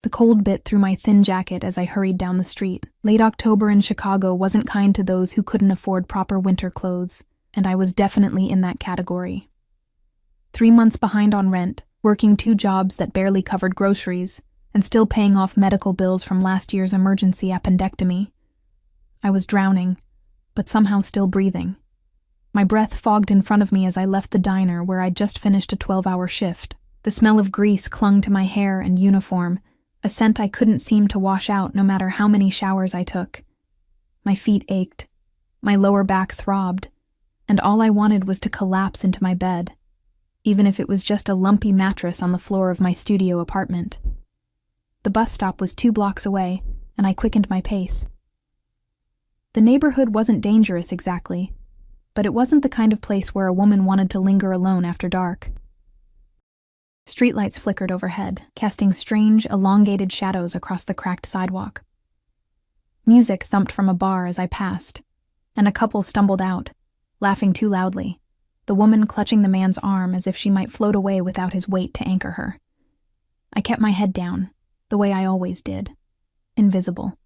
The cold bit through my thin jacket as I hurried down the street. Late October in Chicago wasn't kind to those who couldn't afford proper winter clothes, and I was definitely in that category. 3 months behind on rent, working 2 jobs that barely covered groceries, and still paying off medical bills from last year's emergency appendectomy. I was drowning, but somehow still breathing. My breath fogged in front of me as I left the diner where I'd just finished a 12-hour shift. The smell of grease clung to my hair and uniform, a scent I couldn't seem to wash out no matter how many showers I took. My feet ached, my lower back throbbed, and all I wanted was to collapse into my bed, even if it was just a lumpy mattress on the floor of my studio apartment. The bus stop was 2 blocks away, and I quickened my pace. The neighborhood wasn't dangerous exactly, but it wasn't the kind of place where a woman wanted to linger alone after dark. Streetlights flickered overhead, casting strange, elongated shadows across the cracked sidewalk. Music thumped from a bar as I passed, and a couple stumbled out, laughing too loudly, the woman clutching the man's arm as if she might float away without his weight to anchor her. I kept my head down, the way I always did, invisible.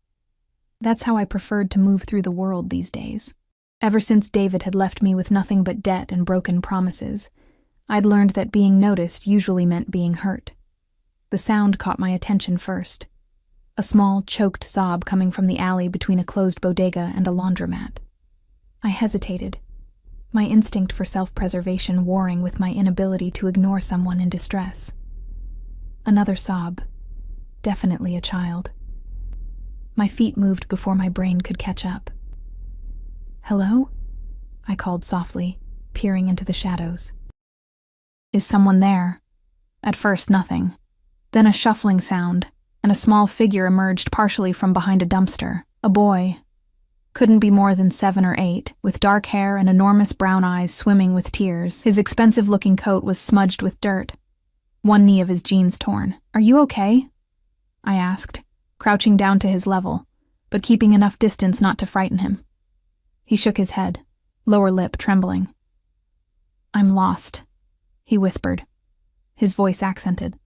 That's how I preferred to move through the world these days. Ever since David had left me with nothing but debt and broken promises, I'd learned that being noticed usually meant being hurt. The sound caught my attention first. A small, choked sob coming from the alley between a closed bodega and a laundromat. I hesitated, my instinct for self-preservation warring with my inability to ignore someone in distress. Another sob. Definitely a child. My feet moved before my brain could catch up. "Hello?" I called softly, peering into the shadows. "Is someone there?" At first, nothing. Then a shuffling sound, and a small figure emerged partially from behind a dumpster. A boy. Couldn't be more than 7 or 8, with dark hair and enormous brown eyes swimming with tears. His expensive-looking coat was smudged with dirt. One knee of his jeans torn. "Are you okay?" I asked, crouching down to his level, but keeping enough distance not to frighten him. He shook his head, lower lip trembling. "I'm lost," he whispered, his voice accented.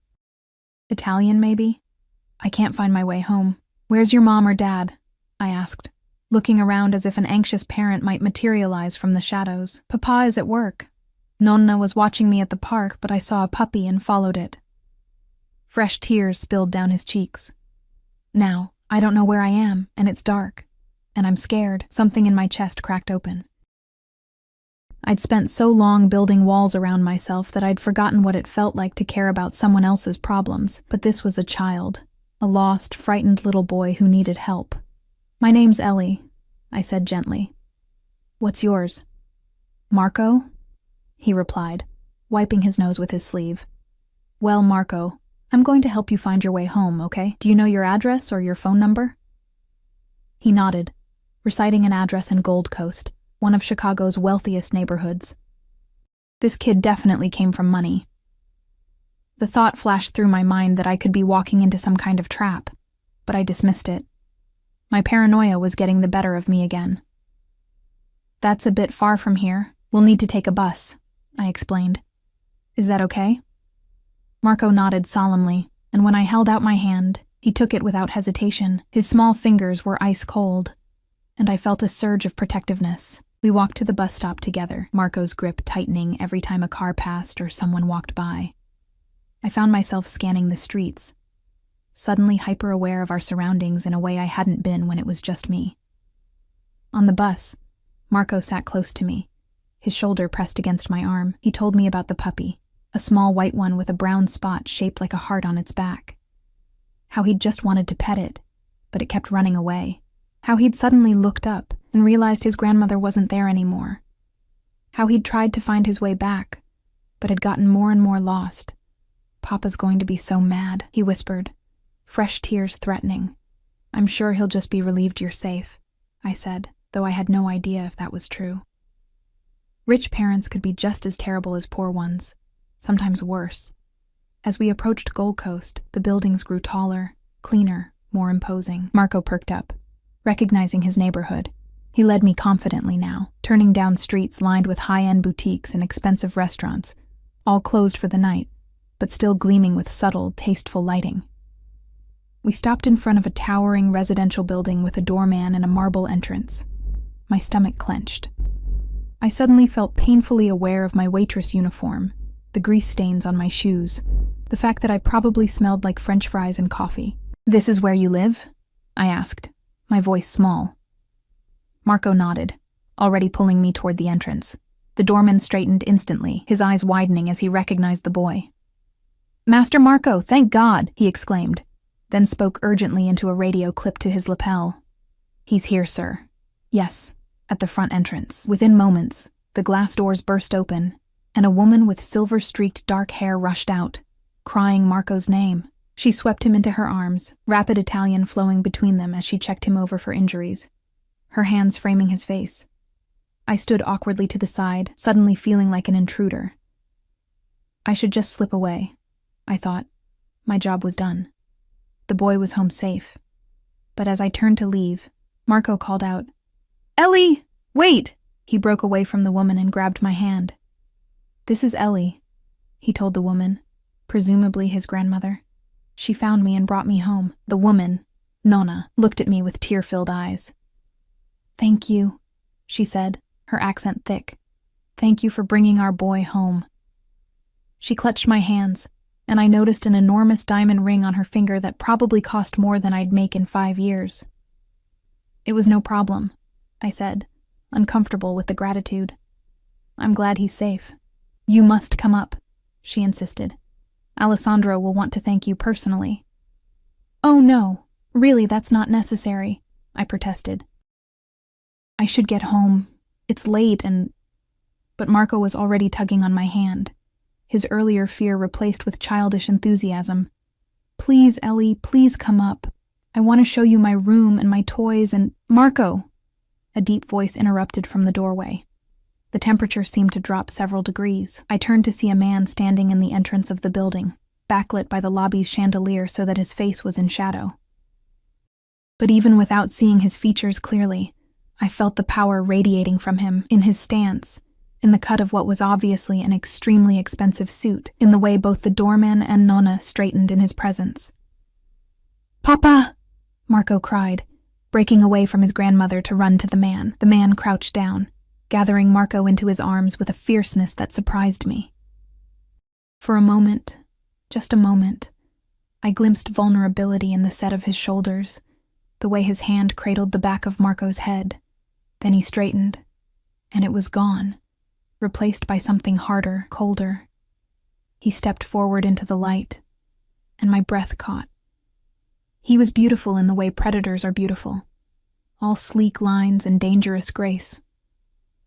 "Italian, maybe? I can't find my way home." "Where's your mom or dad?" I asked, looking around as if an anxious parent might materialize from the shadows. "Papa is at work. Nonna was watching me at the park, but I saw a puppy and followed it." Fresh tears spilled down his cheeks. "Now, I don't know where I am, and it's dark, and I'm scared." Something in my chest cracked open. I'd spent so long building walls around myself that I'd forgotten what it felt like to care about someone else's problems, but this was a child, a lost, frightened little boy who needed help. "My name's Ellie," I said gently. "What's yours?" "Marco?" he replied, wiping his nose with his sleeve. "Well, Marco, I'm going to help you find your way home, okay? Do you know your address or your phone number?" He nodded, reciting an address in Gold Coast, one of Chicago's wealthiest neighborhoods. This kid definitely came from money. The thought flashed through my mind that I could be walking into some kind of trap, but I dismissed it. My paranoia was getting the better of me again. "That's a bit far from here. We'll need to take a bus," I explained. "Is that okay?" Marco nodded solemnly, and when I held out my hand, he took it without hesitation. His small fingers were ice cold, and I felt a surge of protectiveness. We walked to the bus stop together, Marco's grip tightening every time a car passed or someone walked by. I found myself scanning the streets, suddenly hyper-aware of our surroundings in a way I hadn't been when it was just me. On the bus, Marco sat close to me, his shoulder pressed against my arm. He told me about the puppy, a small white one with a brown spot shaped like a heart on its back. How he'd just wanted to pet it, but it kept running away. How he'd suddenly looked up and realized his grandmother wasn't there anymore. How he'd tried to find his way back, but had gotten more and more lost. "Papa's going to be so mad," he whispered, fresh tears threatening. "I'm sure he'll just be relieved you're safe," I said, though I had no idea if that was true. Rich parents could be just as terrible as poor ones, sometimes worse. As we approached Gold Coast, the buildings grew taller, cleaner, more imposing. Marco perked up, recognizing his neighborhood. He led me confidently now, turning down streets lined with high-end boutiques and expensive restaurants, all closed for the night, but still gleaming with subtle, tasteful lighting. We stopped in front of a towering residential building with a doorman and a marble entrance. My stomach clenched. I suddenly felt painfully aware of my waitress uniform, the grease stains on my shoes, the fact that I probably smelled like French fries and coffee. "This is where you live?" I asked, my voice small. Marco nodded, already pulling me toward the entrance. The doorman straightened instantly, his eyes widening as he recognized the boy. "Master Marco, thank God!" he exclaimed, then spoke urgently into a radio clipped to his lapel. "He's here, sir." "Yes, at the front entrance." Within moments, the glass doors burst open, and a woman with silver-streaked dark hair rushed out, crying Marco's name. She swept him into her arms, rapid Italian flowing between them as she checked him over for injuries, her hands framing his face. I stood awkwardly to the side, suddenly feeling like an intruder. I should just slip away, I thought. My job was done. The boy was home safe. But as I turned to leave, Marco called out, "Ellie, wait!" He broke away from the woman and grabbed my hand. "This is Ellie," he told the woman, presumably his grandmother. "She found me and brought me home." The woman, Nonna, looked at me with tear-filled eyes. "Thank you," she said, her accent thick. "Thank you for bringing our boy home." She clutched my hands, and I noticed an enormous diamond ring on her finger that probably cost more than I'd make in 5 years. "It was no problem," I said, uncomfortable with the gratitude. "I'm glad he's safe." "You must come up," she insisted. "Alessandro will want to thank you personally." "Oh no, really, that's not necessary," I protested. "I should get home. It's late and—" But Marco was already tugging on my hand, his earlier fear replaced with childish enthusiasm. "Please, Ellie, please come up. I want to show you my room and my toys and—" "Marco!" A deep voice interrupted from the doorway. The temperature seemed to drop several degrees. I turned to see a man standing in the entrance of the building, backlit by the lobby's chandelier so that his face was in shadow. But even without seeing his features clearly, I felt the power radiating from him, in his stance, in the cut of what was obviously an extremely expensive suit, in the way both the doorman and Nonna straightened in his presence. "Papa!" Marco cried, breaking away from his grandmother to run to the man. The man crouched down, gathering Marco into his arms with a fierceness that surprised me. For a moment, just a moment, I glimpsed vulnerability in the set of his shoulders, the way his hand cradled the back of Marco's head. Then he straightened, and it was gone, replaced by something harder, colder. He stepped forward into the light, and my breath caught. He was beautiful in the way predators are beautiful, all sleek lines and dangerous grace.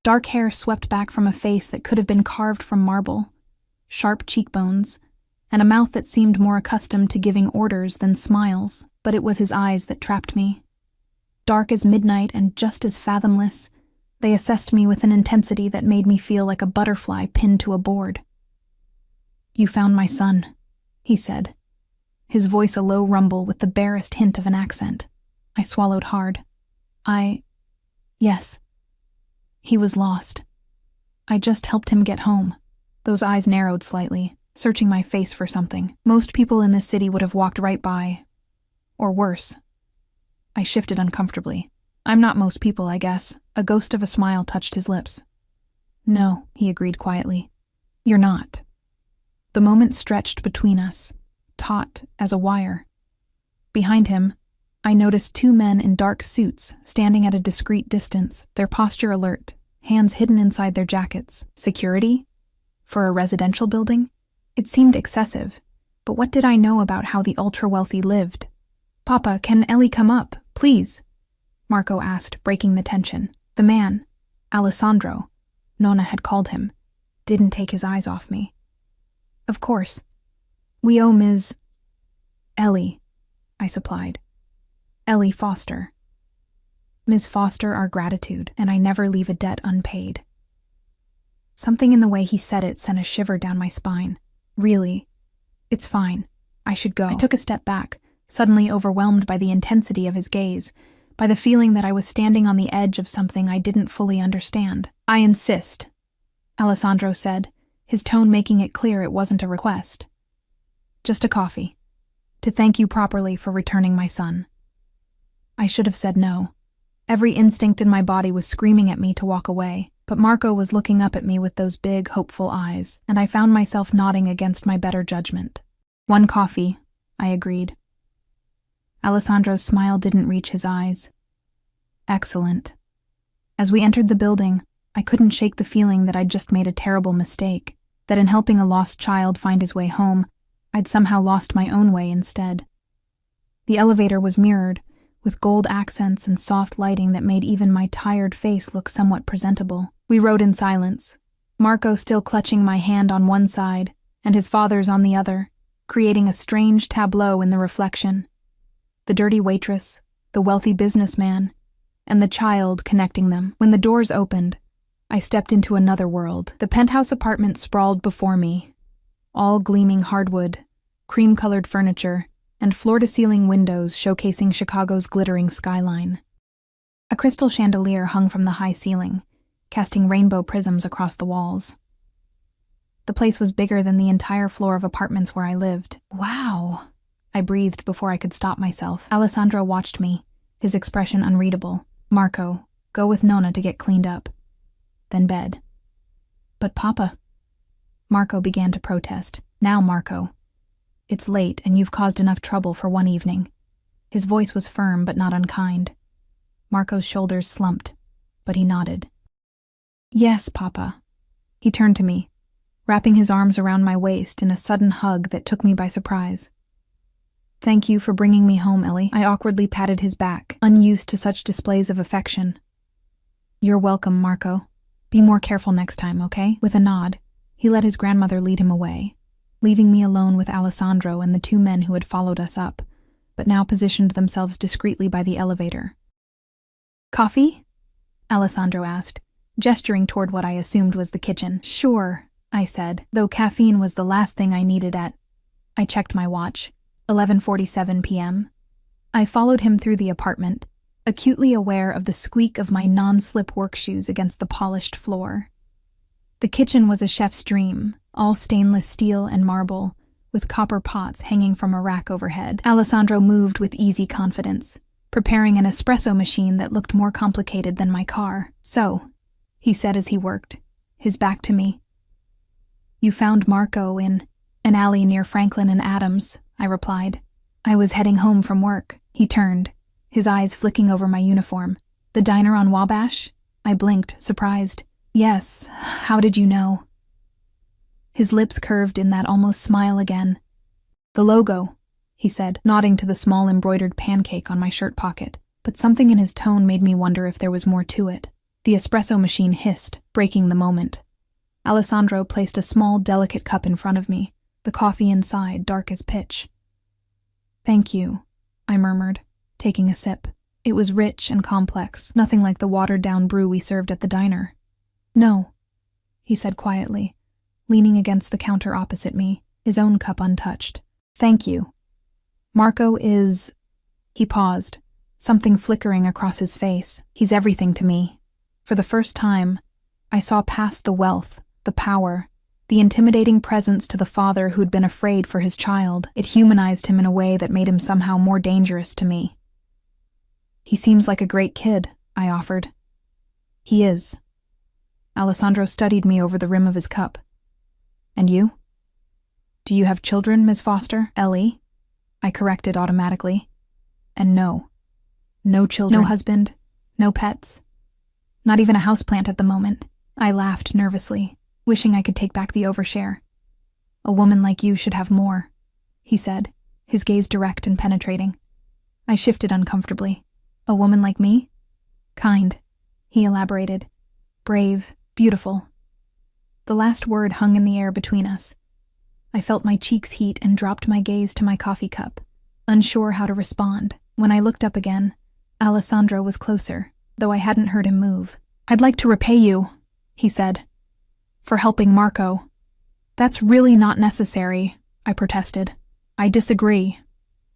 Dark hair swept back from a face that could have been carved from marble, sharp cheekbones, and a mouth that seemed more accustomed to giving orders than smiles, but it was his eyes that trapped me. Dark as midnight and just as fathomless, they assessed me with an intensity that made me feel like a butterfly pinned to a board. "You found my son," he said, his voice a low rumble with the barest hint of an accent. I swallowed hard. Yes. He was lost. I just helped him get home." Those eyes narrowed slightly, searching my face for something. Most people in this city would have walked right by. Or worse. I shifted uncomfortably. "I'm not most people, I guess." A ghost of a smile touched his lips. "No," he agreed quietly. "You're not." The moment stretched between us, taut as a wire. Behind him, I noticed 2 men in dark suits standing at a discreet distance, their posture alert, hands hidden inside their jackets. Security? For a residential building? It seemed excessive, but what did I know about how the ultra-wealthy lived? "Papa, can Ellie come up, please?" Marco asked, breaking the tension. The man, Alessandro, Nonna had called him, didn't take his eyes off me. "Of course. We owe Ms. Ellie," I supplied. "Ellie Foster. Ms. Foster our gratitude, and I never leave a debt unpaid." Something in the way he said it sent a shiver down my spine. "Really? It's fine. I should go." I took a step back, suddenly overwhelmed by the intensity of his gaze, by the feeling that I was standing on the edge of something I didn't fully understand. "I insist," Alessandro said, his tone making it clear it wasn't a request. "Just a coffee." to thank you properly for returning my son. I should have said no. Every instinct in my body was screaming at me to walk away, but Marco was looking up at me with those big, hopeful eyes, and I found myself nodding against my better judgment. 1 coffee, I agreed. Alessandro's smile didn't reach his eyes. Excellent. As we entered the building, I couldn't shake the feeling that I'd just made a terrible mistake, that in helping a lost child find his way home, I'd somehow lost my own way instead. The elevator was mirrored, with gold accents and soft lighting that made even my tired face look somewhat presentable. We rode in silence, Marco still clutching my hand on one side and his father's on the other, creating a strange tableau in the reflection. The dirty waitress, the wealthy businessman, and the child connecting them. When the doors opened, I stepped into another world. The penthouse apartment sprawled before me, all gleaming hardwood, cream-colored furniture, and floor-to-ceiling windows showcasing Chicago's glittering skyline. A crystal chandelier hung from the high ceiling, casting rainbow prisms across the walls. The place was bigger than the entire floor of apartments where I lived. Wow! I breathed before I could stop myself. Alessandro watched me, his expression unreadable. Marco, go with Nonna to get cleaned up. Then bed. But Papa... Marco began to protest. Now, Marco. It's late and you've caused enough trouble for one evening. His voice was firm but not unkind. Marco's shoulders slumped, but he nodded. Yes, Papa. He turned to me, wrapping his arms around my waist in a sudden hug that took me by surprise. Thank you for bringing me home, Ellie. I awkwardly patted his back, unused to such displays of affection. You're welcome, Marco. Be more careful next time, okay? With a nod, he let his grandmother lead him away, leaving me alone with Alessandro and the 2 men who had followed us up, but now positioned themselves discreetly by the elevator. Coffee? Alessandro asked, gesturing toward what I assumed was the kitchen. Sure, I said, though caffeine was the last thing I needed at... I checked my watch. 11:47 p.m. I followed him through the apartment, acutely aware of the squeak of my non-slip work shoes against the polished floor. The kitchen was a chef's dream, all stainless steel and marble, with copper pots hanging from a rack overhead. Alessandro moved with easy confidence, preparing an espresso machine that looked more complicated than my car. So, he said as he worked, his back to me. You found Marco in an alley near Franklin and Adams, I replied. I was heading home from work. He turned, his eyes flicking over my uniform. The diner on Wabash? I blinked, surprised. Yes, how did you know? His lips curved in that almost smile again. The logo, he said, nodding to the small embroidered pancake on my shirt pocket, but something in his tone made me wonder if there was more to it. The espresso machine hissed, breaking the moment. Alessandro placed a small, delicate cup in front of me, the coffee inside dark as pitch. Thank you, I murmured, taking a sip. It was rich and complex, nothing like the watered-down brew we served at the diner. No, he said quietly, leaning against the counter opposite me, his own cup untouched. Thank you. Marco is... He paused, something flickering across his face. He's everything to me. For the first time, I saw past the wealth, the power, the intimidating presence to the father who'd been afraid for his child. It humanized him in a way that made him somehow more dangerous to me. He seems like a great kid, I offered. He is. Alessandro studied me over the rim of his cup. And you? Do you have children, Miss Foster? Ellie? I corrected automatically. And no. No children. No husband. No pets. Not even a houseplant at the moment. I laughed nervously, wishing I could take back the overshare. A woman like you should have more, he said, his gaze direct and penetrating. I shifted uncomfortably. A woman like me? Kind, he elaborated. Brave, beautiful. The last word hung in the air between us. I felt my cheeks heat and dropped my gaze to my coffee cup, unsure how to respond. When I looked up again, Alessandro was closer, though I hadn't heard him move. I'd like to repay you, he said, for helping Marco. That's really not necessary, I protested. I disagree.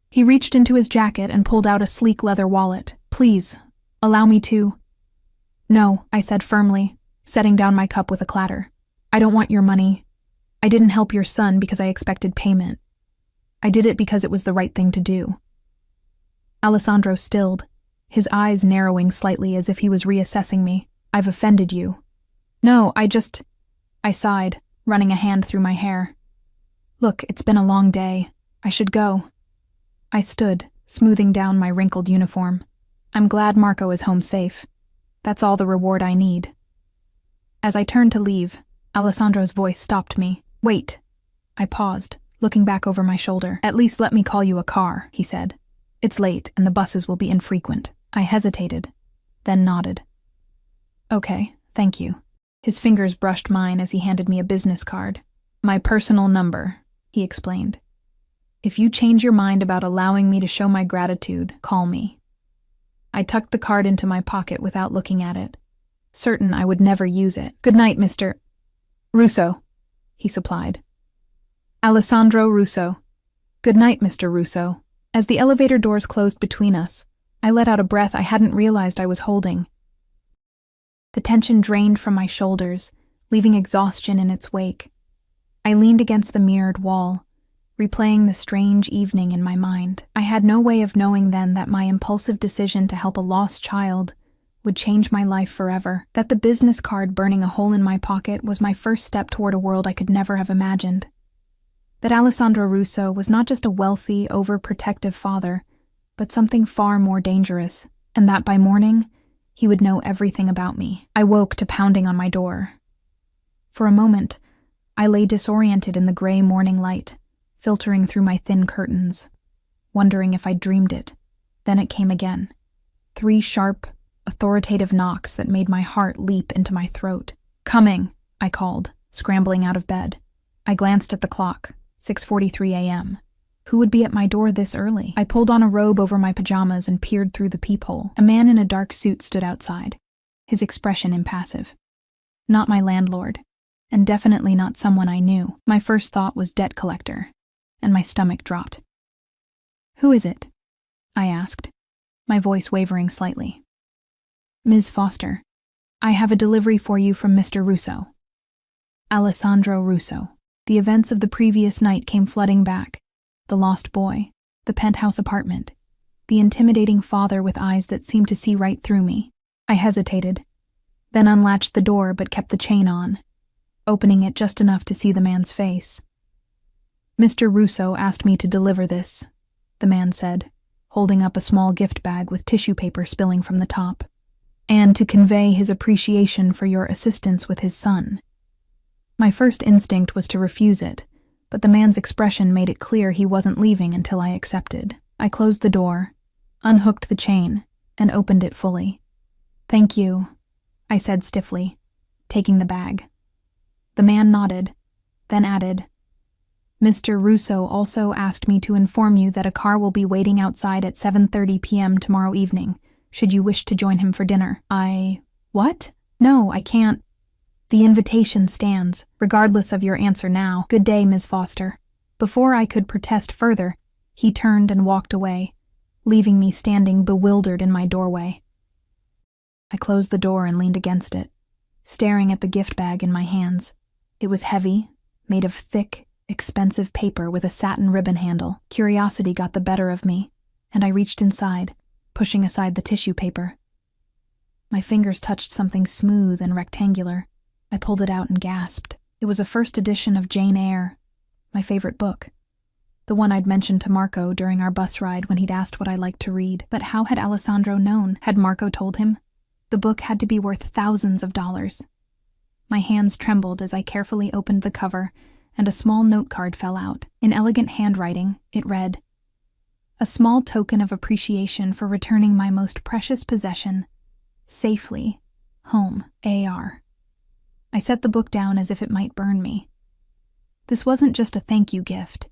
He reached into his jacket and pulled out a sleek leather wallet. Please, allow me to... No, I said firmly, setting down my cup with a clatter. I don't want your money. I didn't help your son because I expected payment. I did it because it was the right thing to do." Alessandro stilled, his eyes narrowing slightly as if he was reassessing me. "I've offended you." "No, I sighed, running a hand through my hair. "Look, it's been a long day. I should go." I stood, smoothing down my wrinkled uniform. "I'm glad Marco is home safe. That's all the reward I need." As I turned to leave, Alessandro's voice stopped me. "Wait." I paused, looking back over my shoulder. "At least let me call you a car," he said. "It's late and the buses will be infrequent." I hesitated, then nodded. "Okay, thank you." His fingers brushed mine as he handed me a business card. "My personal number," he explained. "If you change your mind about allowing me to show my gratitude, call me." I tucked the card into my pocket without looking at it, certain I would never use it. "Good night, Mr. Russo," he supplied. "Alessandro Russo." "Good night, Mr. Russo." As the elevator doors closed between us, I let out a breath I hadn't realized I was holding. The tension drained from my shoulders, leaving exhaustion in its wake. I leaned against the mirrored wall, replaying the strange evening in my mind. I had no way of knowing then that my impulsive decision to help a lost child would change my life forever, that the business card burning a hole in my pocket was my first step toward a world I could never have imagined, that Alessandro Russo was not just a wealthy, overprotective father, but something far more dangerous, and that by morning, he would know everything about me. I woke to pounding on my door. For a moment, I lay disoriented in the gray morning light, filtering through my thin curtains, wondering if I'd dreamed it. Then it came again. 3 sharp, authoritative knocks that made my heart leap into my throat. "Coming," I called, scrambling out of bed. I glanced at the clock, 6:43 a.m. Who would be at my door this early? I pulled on a robe over my pajamas and peered through the peephole. A man in a dark suit stood outside, his expression impassive. Not my landlord, and definitely not someone I knew. My first thought was debt collector, and my stomach dropped. "Who is it?" I asked, my voice wavering slightly. "Ms. Foster, I have a delivery for you from Mr. Russo." Alessandro Russo. The events of the previous night came flooding back. The lost boy, the penthouse apartment, the intimidating father with eyes that seemed to see right through me. I hesitated, then unlatched the door but kept the chain on, opening it just enough to see the man's face. "Mr. Russo asked me to deliver this," the man said, holding up a small gift bag with tissue paper spilling from the top, "and to convey his appreciation for your assistance with his son." My first instinct was to refuse it, but the man's expression made it clear he wasn't leaving until I accepted. I closed the door, unhooked the chain, and opened it fully. "Thank you," I said stiffly, taking the bag. The man nodded, then added, "Mr. Russo also asked me to inform you that a car will be waiting outside at 7:30 p.m. tomorrow evening, should you wish to join him for dinner." What? "No, I can't." "The invitation stands, regardless of your answer now. Good day, Ms. Foster." Before I could protest further, he turned and walked away, leaving me standing bewildered in my doorway. I closed the door and leaned against it, staring at the gift bag in my hands. It was heavy, made of thick, expensive paper with a satin ribbon handle. Curiosity got the better of me, and I reached inside, pushing aside the tissue paper. My fingers touched something smooth and rectangular. I pulled it out and gasped. It was a first edition of Jane Eyre, my favorite book. The one I'd mentioned to Marco during our bus ride when he'd asked what I liked to read. But how had Alessandro known? Had Marco told him? The book had to be worth thousands of dollars. My hands trembled as I carefully opened the cover, and a small note card fell out. In elegant handwriting, it read, "A small token of appreciation for returning my most precious possession, safely, home, AR." I set the book down as if it might burn me. This wasn't just a thank you gift.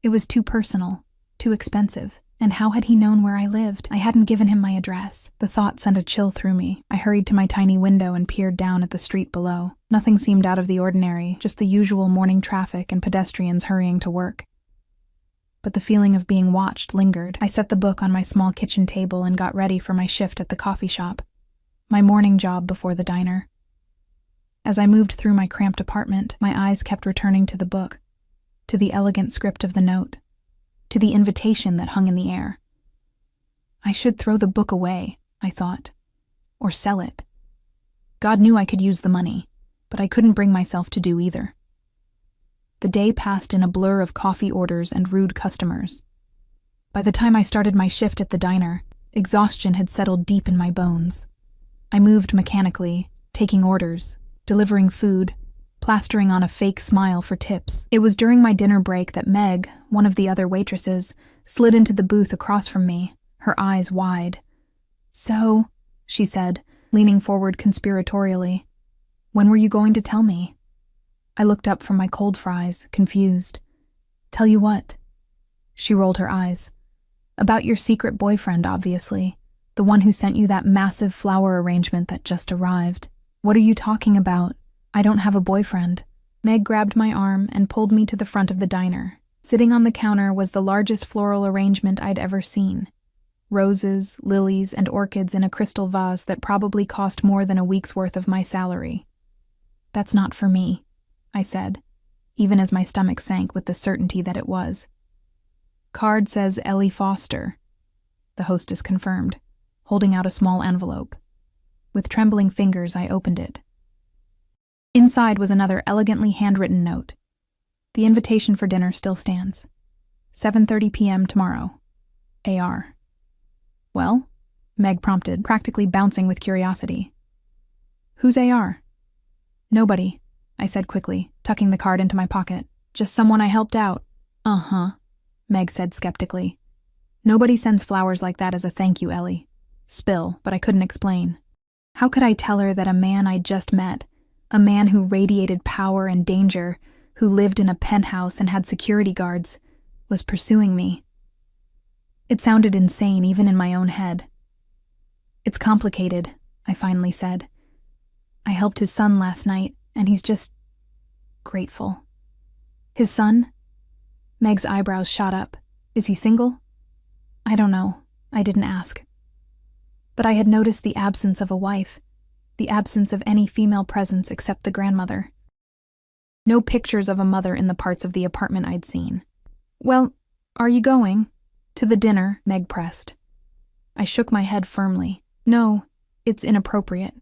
It was too personal, too expensive. And how had he known where I lived? I hadn't given him my address. The thought sent a chill through me. I hurried to my tiny window and peered down at the street below. Nothing seemed out of the ordinary, just the usual morning traffic and pedestrians hurrying to work. But the feeling of being watched lingered. I set the book on my small kitchen table and got ready for my shift at the coffee shop, my morning job before the diner. As I moved through my cramped apartment, my eyes kept returning to the book, to the elegant script of the note. to the invitation that hung in the air. I should throw the book away, I thought, or sell it. God knew I could use the money, but I couldn't bring myself to do either. The day passed in a blur of coffee orders and rude customers. By the time I started my shift at the diner, exhaustion had settled deep in my bones. I moved mechanically, taking orders, delivering food, plastering on a fake smile for tips. It was during my dinner break that Meg, one of the other waitresses, slid into the booth across from me, her eyes wide. "So," she said, leaning forward conspiratorially, "when were you going to tell me?" I looked up from my cold fries, confused. "Tell you what?" She rolled her eyes. "About your secret boyfriend, obviously. The one who sent you that massive flower arrangement that just arrived." "What are you talking about? I don't have a boyfriend." Meg grabbed my arm and pulled me to the front of the diner. Sitting on the counter was the largest floral arrangement I'd ever seen. Roses, lilies, and orchids in a crystal vase that probably cost more than a week's worth of my salary. "That's not for me," I said, even as my stomach sank with the certainty that it was. "Card says Ellie Foster," the hostess confirmed, holding out a small envelope. With trembling fingers, I opened it. Inside was another elegantly handwritten note. "The invitation for dinner still stands. 7:30 p.m. tomorrow. A.R." "Well?" Meg prompted, practically bouncing with curiosity. "Who's A.R.?" "Nobody," I said quickly, tucking the card into my pocket. "Just someone I helped out." "Uh-huh," Meg said skeptically. "Nobody sends flowers like that as a thank you, Ellie." Spill, but I couldn't explain. How could I tell her that a man I'd just met, a man who radiated power and danger, who lived in a penthouse and had security guards, was pursuing me? It sounded insane even in my own head. "It's complicated," I finally said. "I helped his son last night, and he's just grateful." "His son?" Meg's eyebrows shot up. "Is he single?" "I don't know. I didn't ask." But I had noticed the absence of a wife, the absence of any female presence except the grandmother. No pictures of a mother in the parts of the apartment I'd seen. "Well, are you going?" "To the dinner," Meg pressed. I shook my head firmly. "No, it's inappropriate.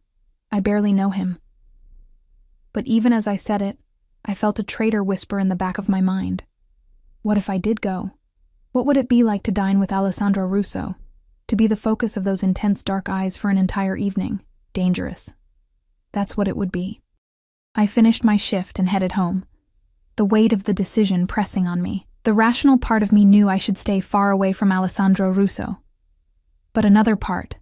I barely know him." But even as I said it, I felt a traitor whisper in the back of my mind. What if I did go? What would it be like to dine with Alessandro Russo? To be the focus of those intense dark eyes for an entire evening? Dangerous. That's what it would be. I finished my shift and headed home, the weight of the decision pressing on me. The rational part of me knew I should stay far away from Alessandro Russo. But another part,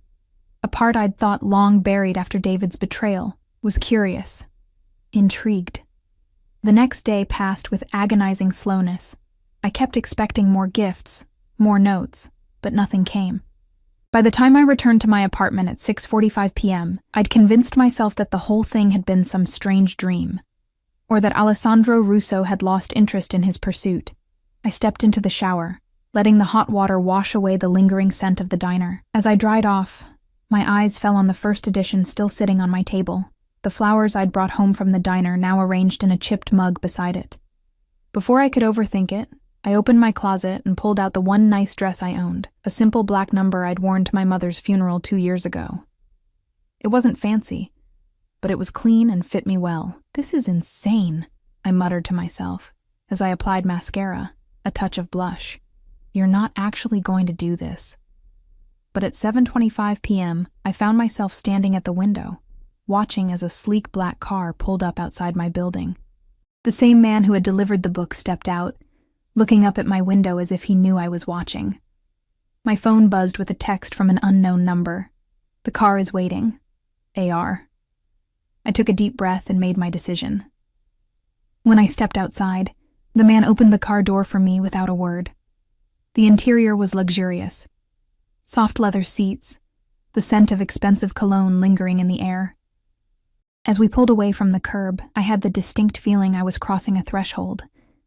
a part I'd thought long buried after David's betrayal, was curious, intrigued. The next day passed with agonizing slowness. I kept expecting more gifts, more notes, but nothing came. By the time I returned to my apartment at 6:45 p.m., I'd convinced myself that the whole thing had been some strange dream, or that Alessandro Russo had lost interest in his pursuit. I stepped into the shower, letting the hot water wash away the lingering scent of the diner. As I dried off, my eyes fell on the first edition still sitting on my table, the flowers I'd brought home from the diner now arranged in a chipped mug beside it. Before I could overthink it, I opened my closet and pulled out the one nice dress I owned, a simple black number I'd worn to my mother's funeral 2 years ago. It wasn't fancy, but it was clean and fit me well. "This is insane," I muttered to myself, as I applied mascara, a touch of blush. "You're not actually going to do this." But at 7:25 p.m., I found myself standing at the window, watching as a sleek black car pulled up outside my building. The same man who had delivered the book stepped out, looking up at my window as if he knew I was watching. My phone buzzed with a text from an unknown number. "The car is waiting. AR." I took a deep breath and made my decision. When I stepped outside, the man opened the car door for me without a word. The interior was luxurious. Soft leather seats, the scent of expensive cologne lingering in the air. As we pulled away from the curb, I had the distinct feeling I was crossing a threshold,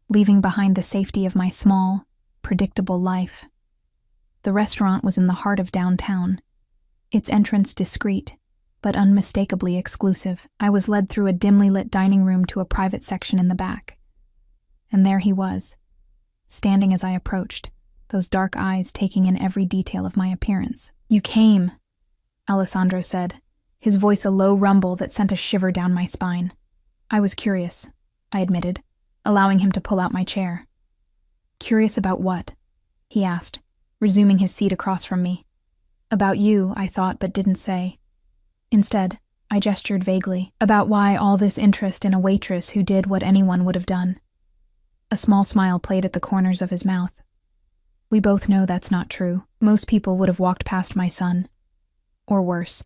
leaving behind the safety of my small, predictable life. The restaurant was in the heart of downtown, its entrance discreet, but unmistakably exclusive. I was led through a dimly lit dining room to a private section in the back. And there he was, standing as I approached, those dark eyes taking in every detail of my appearance. "You came," Alessandro said, his voice a low rumble that sent a shiver down my spine. "I was curious," I admitted, allowing him to pull out my chair. "Curious about what?" he asked, resuming his seat across from me. "About you," I thought but didn't say. Instead, I gestured vaguely, about why all this interest in a waitress who did what anyone would have done. A small smile played at the corners of his mouth. "We both know that's not true. Most people would have walked past my son. Or worse."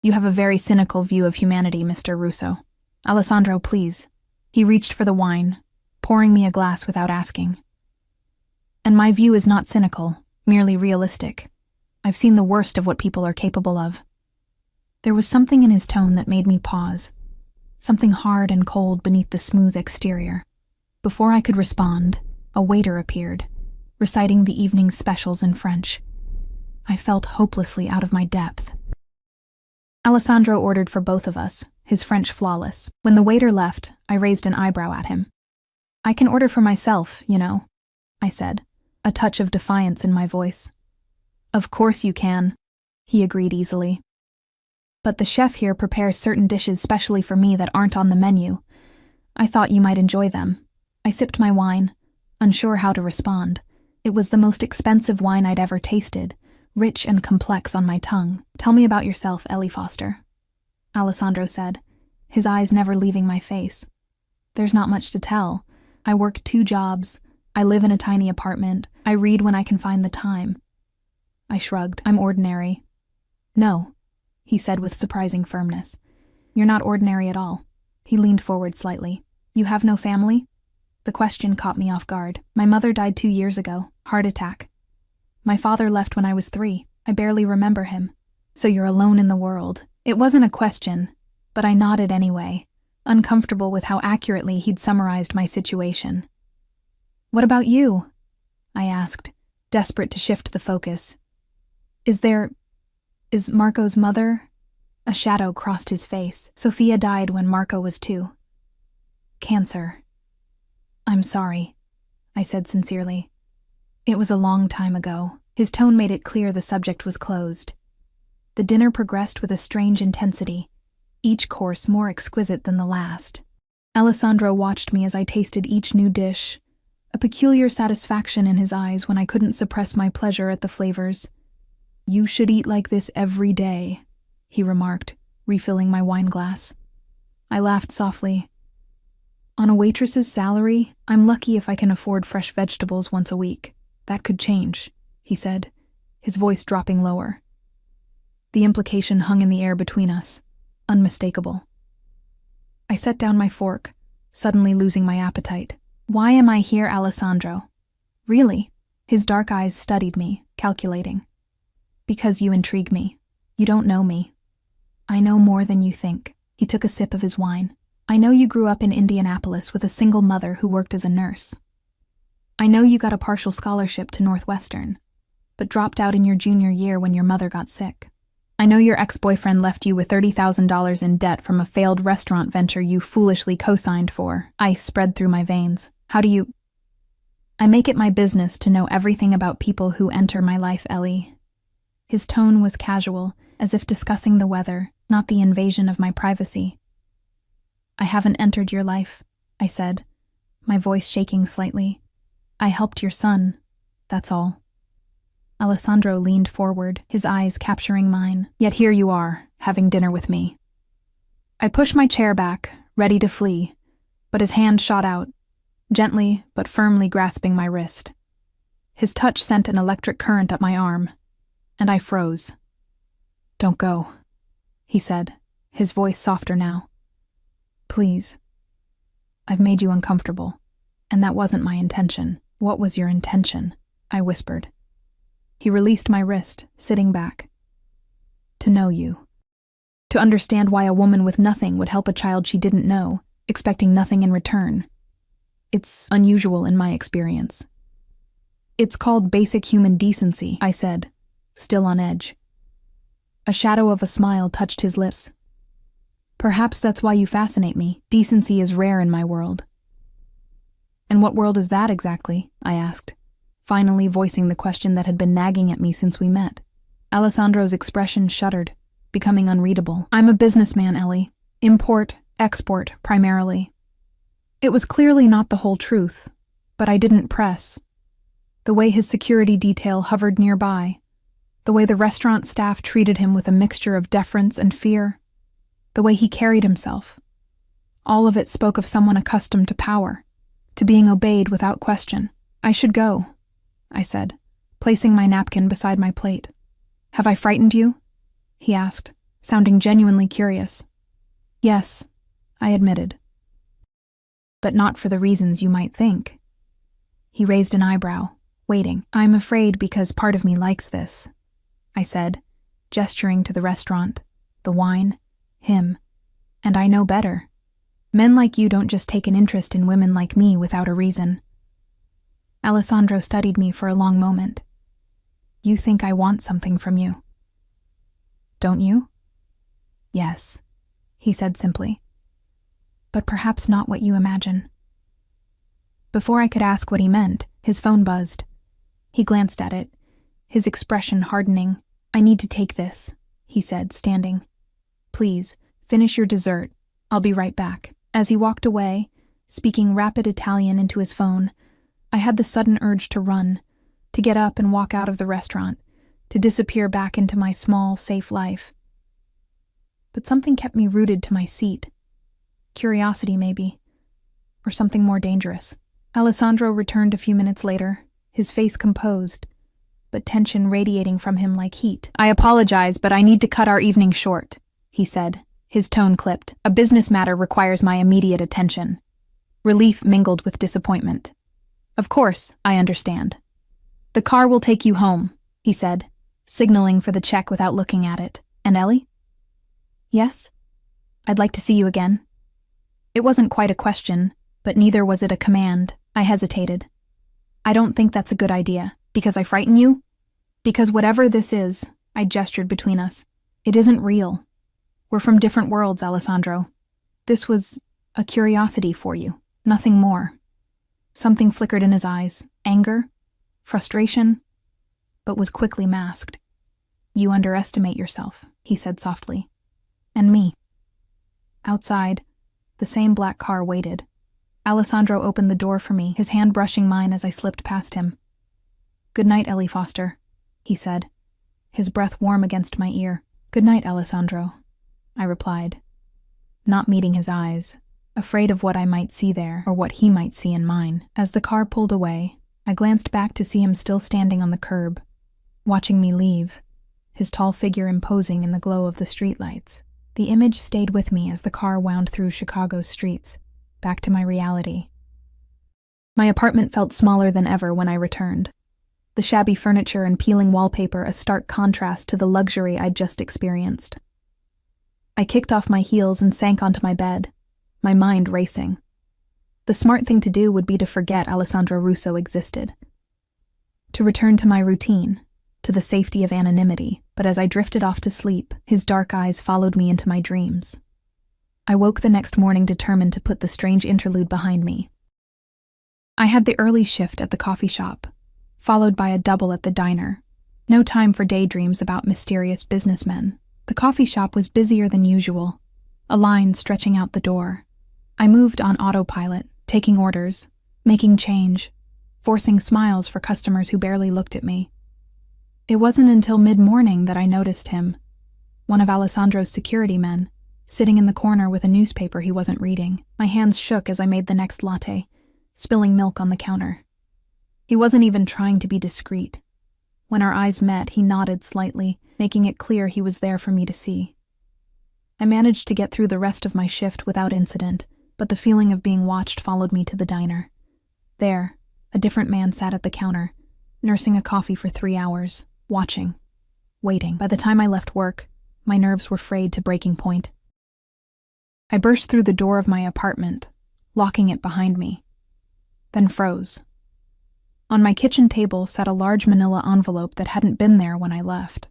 "You have a very cynical view of humanity, Mr. Russo. Alessandro, please." He reached for the wine, pouring me a glass without asking. "And my view is not cynical, merely realistic. I've seen the worst of what people are capable of." There was something in his tone that made me pause, something hard and cold beneath the smooth exterior. Before I could respond, a waiter appeared, reciting the evening's specials in French. I felt hopelessly out of my depth. Alessandro ordered for both of us, his French flawless. When the waiter left, I raised an eyebrow at him. "I can order for myself, you know," I said, a touch of defiance in my voice. "Of course you can," he agreed easily. "But the chef here prepares certain dishes specially for me that aren't on the menu. I thought you might enjoy them." I sipped my wine, unsure how to respond. It was the most expensive wine I'd ever tasted, rich and complex on my tongue. "Tell me about yourself, Ellie Foster," Alessandro said, his eyes never leaving my face. "There's not much to tell. I work 2 jobs. I live in a tiny apartment. I read when I can find the time." I shrugged. "I'm ordinary." "No," he said with surprising firmness. "You're not ordinary at all." He leaned forward slightly. "You have no family?" The question caught me off guard. "My mother died 2 years ago. Heart attack. My father left when I was 3. I barely remember him." "So you're alone in the world." It wasn't a question, but I nodded anyway, uncomfortable with how accurately he'd summarized my situation. "What about you?" I asked, desperate to shift the focus. Is Marco's mother?" A shadow crossed his face. "Sophia died when Marco was 2. Cancer." "I'm sorry," I said sincerely. "It was a long time ago." His tone made it clear the subject was closed. The dinner progressed with a strange intensity, each course more exquisite than the last. Alessandro watched me as I tasted each new dish, a peculiar satisfaction in his eyes when I couldn't suppress my pleasure at the flavors. "You should eat like this every day," he remarked, refilling my wine glass. I laughed softly. "On a waitress's salary, I'm lucky if I can afford fresh vegetables once a week. That could change," he said, his voice dropping lower. The implication hung in the air between us, unmistakable. I set down my fork, suddenly losing my appetite. "Why am I here, Alessandro? Really?" His dark eyes studied me, calculating. "Because you intrigue me. You don't know me." "I know more than you think." He took a sip of his wine. "I know you grew up in Indianapolis with a single mother who worked as a nurse. I know you got a partial scholarship to Northwestern, but dropped out in your junior year when your mother got sick. I know your ex-boyfriend left you with $30,000 in debt from a failed restaurant venture you foolishly co-signed for." Ice spread through my veins. "How do you—" "I make it my business to know everything about people who enter my life, Ellie." His tone was casual, as if discussing the weather, not the invasion of my privacy. "I haven't entered your life," I said, my voice shaking slightly. "I helped your son, that's all." Alessandro leaned forward, his eyes capturing mine. "Yet here you are, having dinner with me." I pushed my chair back, ready to flee, but his hand shot out, gently but firmly grasping my wrist. His touch sent an electric current up my arm, and I froze. "Don't go," he said, his voice softer now. "Please. I've made you uncomfortable, and that wasn't my intention." "What was your intention?" I whispered. He released my wrist, sitting back. "To know you. To understand why a woman with nothing would help a child she didn't know, expecting nothing in return. It's unusual in my experience." "It's called basic human decency," I said, still on edge. A shadow of a smile touched his lips. "Perhaps that's why you fascinate me. Decency is rare in my world." "And what world is that exactly?" I asked, finally voicing the question that had been nagging at me since we met. Alessandro's expression shuddered, becoming unreadable. "I'm a businessman, Ellie. Import, export, primarily." It was clearly not the whole truth, but I didn't press. The way his security detail hovered nearby, the way the restaurant staff treated him with a mixture of deference and fear, the way he carried himself. All of it spoke of someone accustomed to power, to being obeyed without question. "I should go," I said, placing my napkin beside my plate. "Have I frightened you?" he asked, sounding genuinely curious. "Yes," I admitted. "But not for the reasons you might think." He raised an eyebrow, waiting. "I'm afraid because part of me likes this," I said, gesturing to the restaurant, the wine, him, and I know better. Men like you don't just take an interest in women like me without a reason. Alessandro studied me for a long moment. "You think I want something from you, don't you?" "Yes," he said simply. "But perhaps not what you imagine." Before I could ask what he meant, his phone buzzed. He glanced at it, his expression hardening. "I need to take this," he said, standing. "Please, finish your dessert. I'll be right back." As he walked away, speaking rapid Italian into his phone, I had the sudden urge to run, to get up and walk out of the restaurant, to disappear back into my small, safe life. But something kept me rooted to my seat. Curiosity, maybe, or something more dangerous. Alessandro returned a few minutes later, his face composed, but tension radiating from him like heat. "I apologize, but I need to cut our evening short," he said, his tone clipped. "A business matter requires my immediate attention." Relief mingled with disappointment. "Of course, I understand. The car will take you home," he said, signaling for the check without looking at it. "And Ellie?" "Yes? I'd like to see you again." It wasn't quite a question, but neither was it a command. I hesitated. "I don't think that's a good idea. Because I frighten you? Because whatever this is," I gestured between us, "it isn't real. We're from different worlds, Alessandro. This was a curiosity for you, nothing more." Something flickered in his eyes, anger, frustration, but was quickly masked. "You underestimate yourself," he said softly. "And me." Outside, the same black car waited. Alessandro opened the door for me, his hand brushing mine as I slipped past him. "Good night, Ellie Foster," he said, his breath warm against my ear. "Good night, Alessandro," I replied, not meeting his eyes, afraid of what I might see there or what he might see in mine. As the car pulled away, I glanced back to see him still standing on the curb, watching me leave, his tall figure imposing in the glow of the streetlights. The image stayed with me as the car wound through Chicago's streets, back to my reality. My apartment felt smaller than ever when I returned, the shabby furniture and peeling wallpaper a stark contrast to the luxury I'd just experienced. I kicked off my heels and sank onto my bed, my mind racing. The smart thing to do would be to forget Alessandro Russo existed, to return to my routine, to the safety of anonymity, but as I drifted off to sleep, his dark eyes followed me into my dreams. I woke the next morning determined to put the strange interlude behind me. I had the early shift at the coffee shop, followed by a double at the diner. No time for daydreams about mysterious businessmen. The coffee shop was busier than usual, a line stretching out the door. I moved on autopilot, taking orders, making change, forcing smiles for customers who barely looked at me. It wasn't until mid-morning that I noticed him, one of Alessandro's security men, sitting in the corner with a newspaper he wasn't reading. My hands shook as I made the next latte, spilling milk on the counter. He wasn't even trying to be discreet. When our eyes met, he nodded slightly, making it clear he was there for me to see. I managed to get through the rest of my shift without incident, but the feeling of being watched followed me to the diner. There, a different man sat at the counter, nursing a coffee for 3 hours, watching, waiting. By the time I left work, my nerves were frayed to breaking point. I burst through the door of my apartment, locking it behind me, then froze. On my kitchen table sat a large manila envelope that hadn't been there when I left.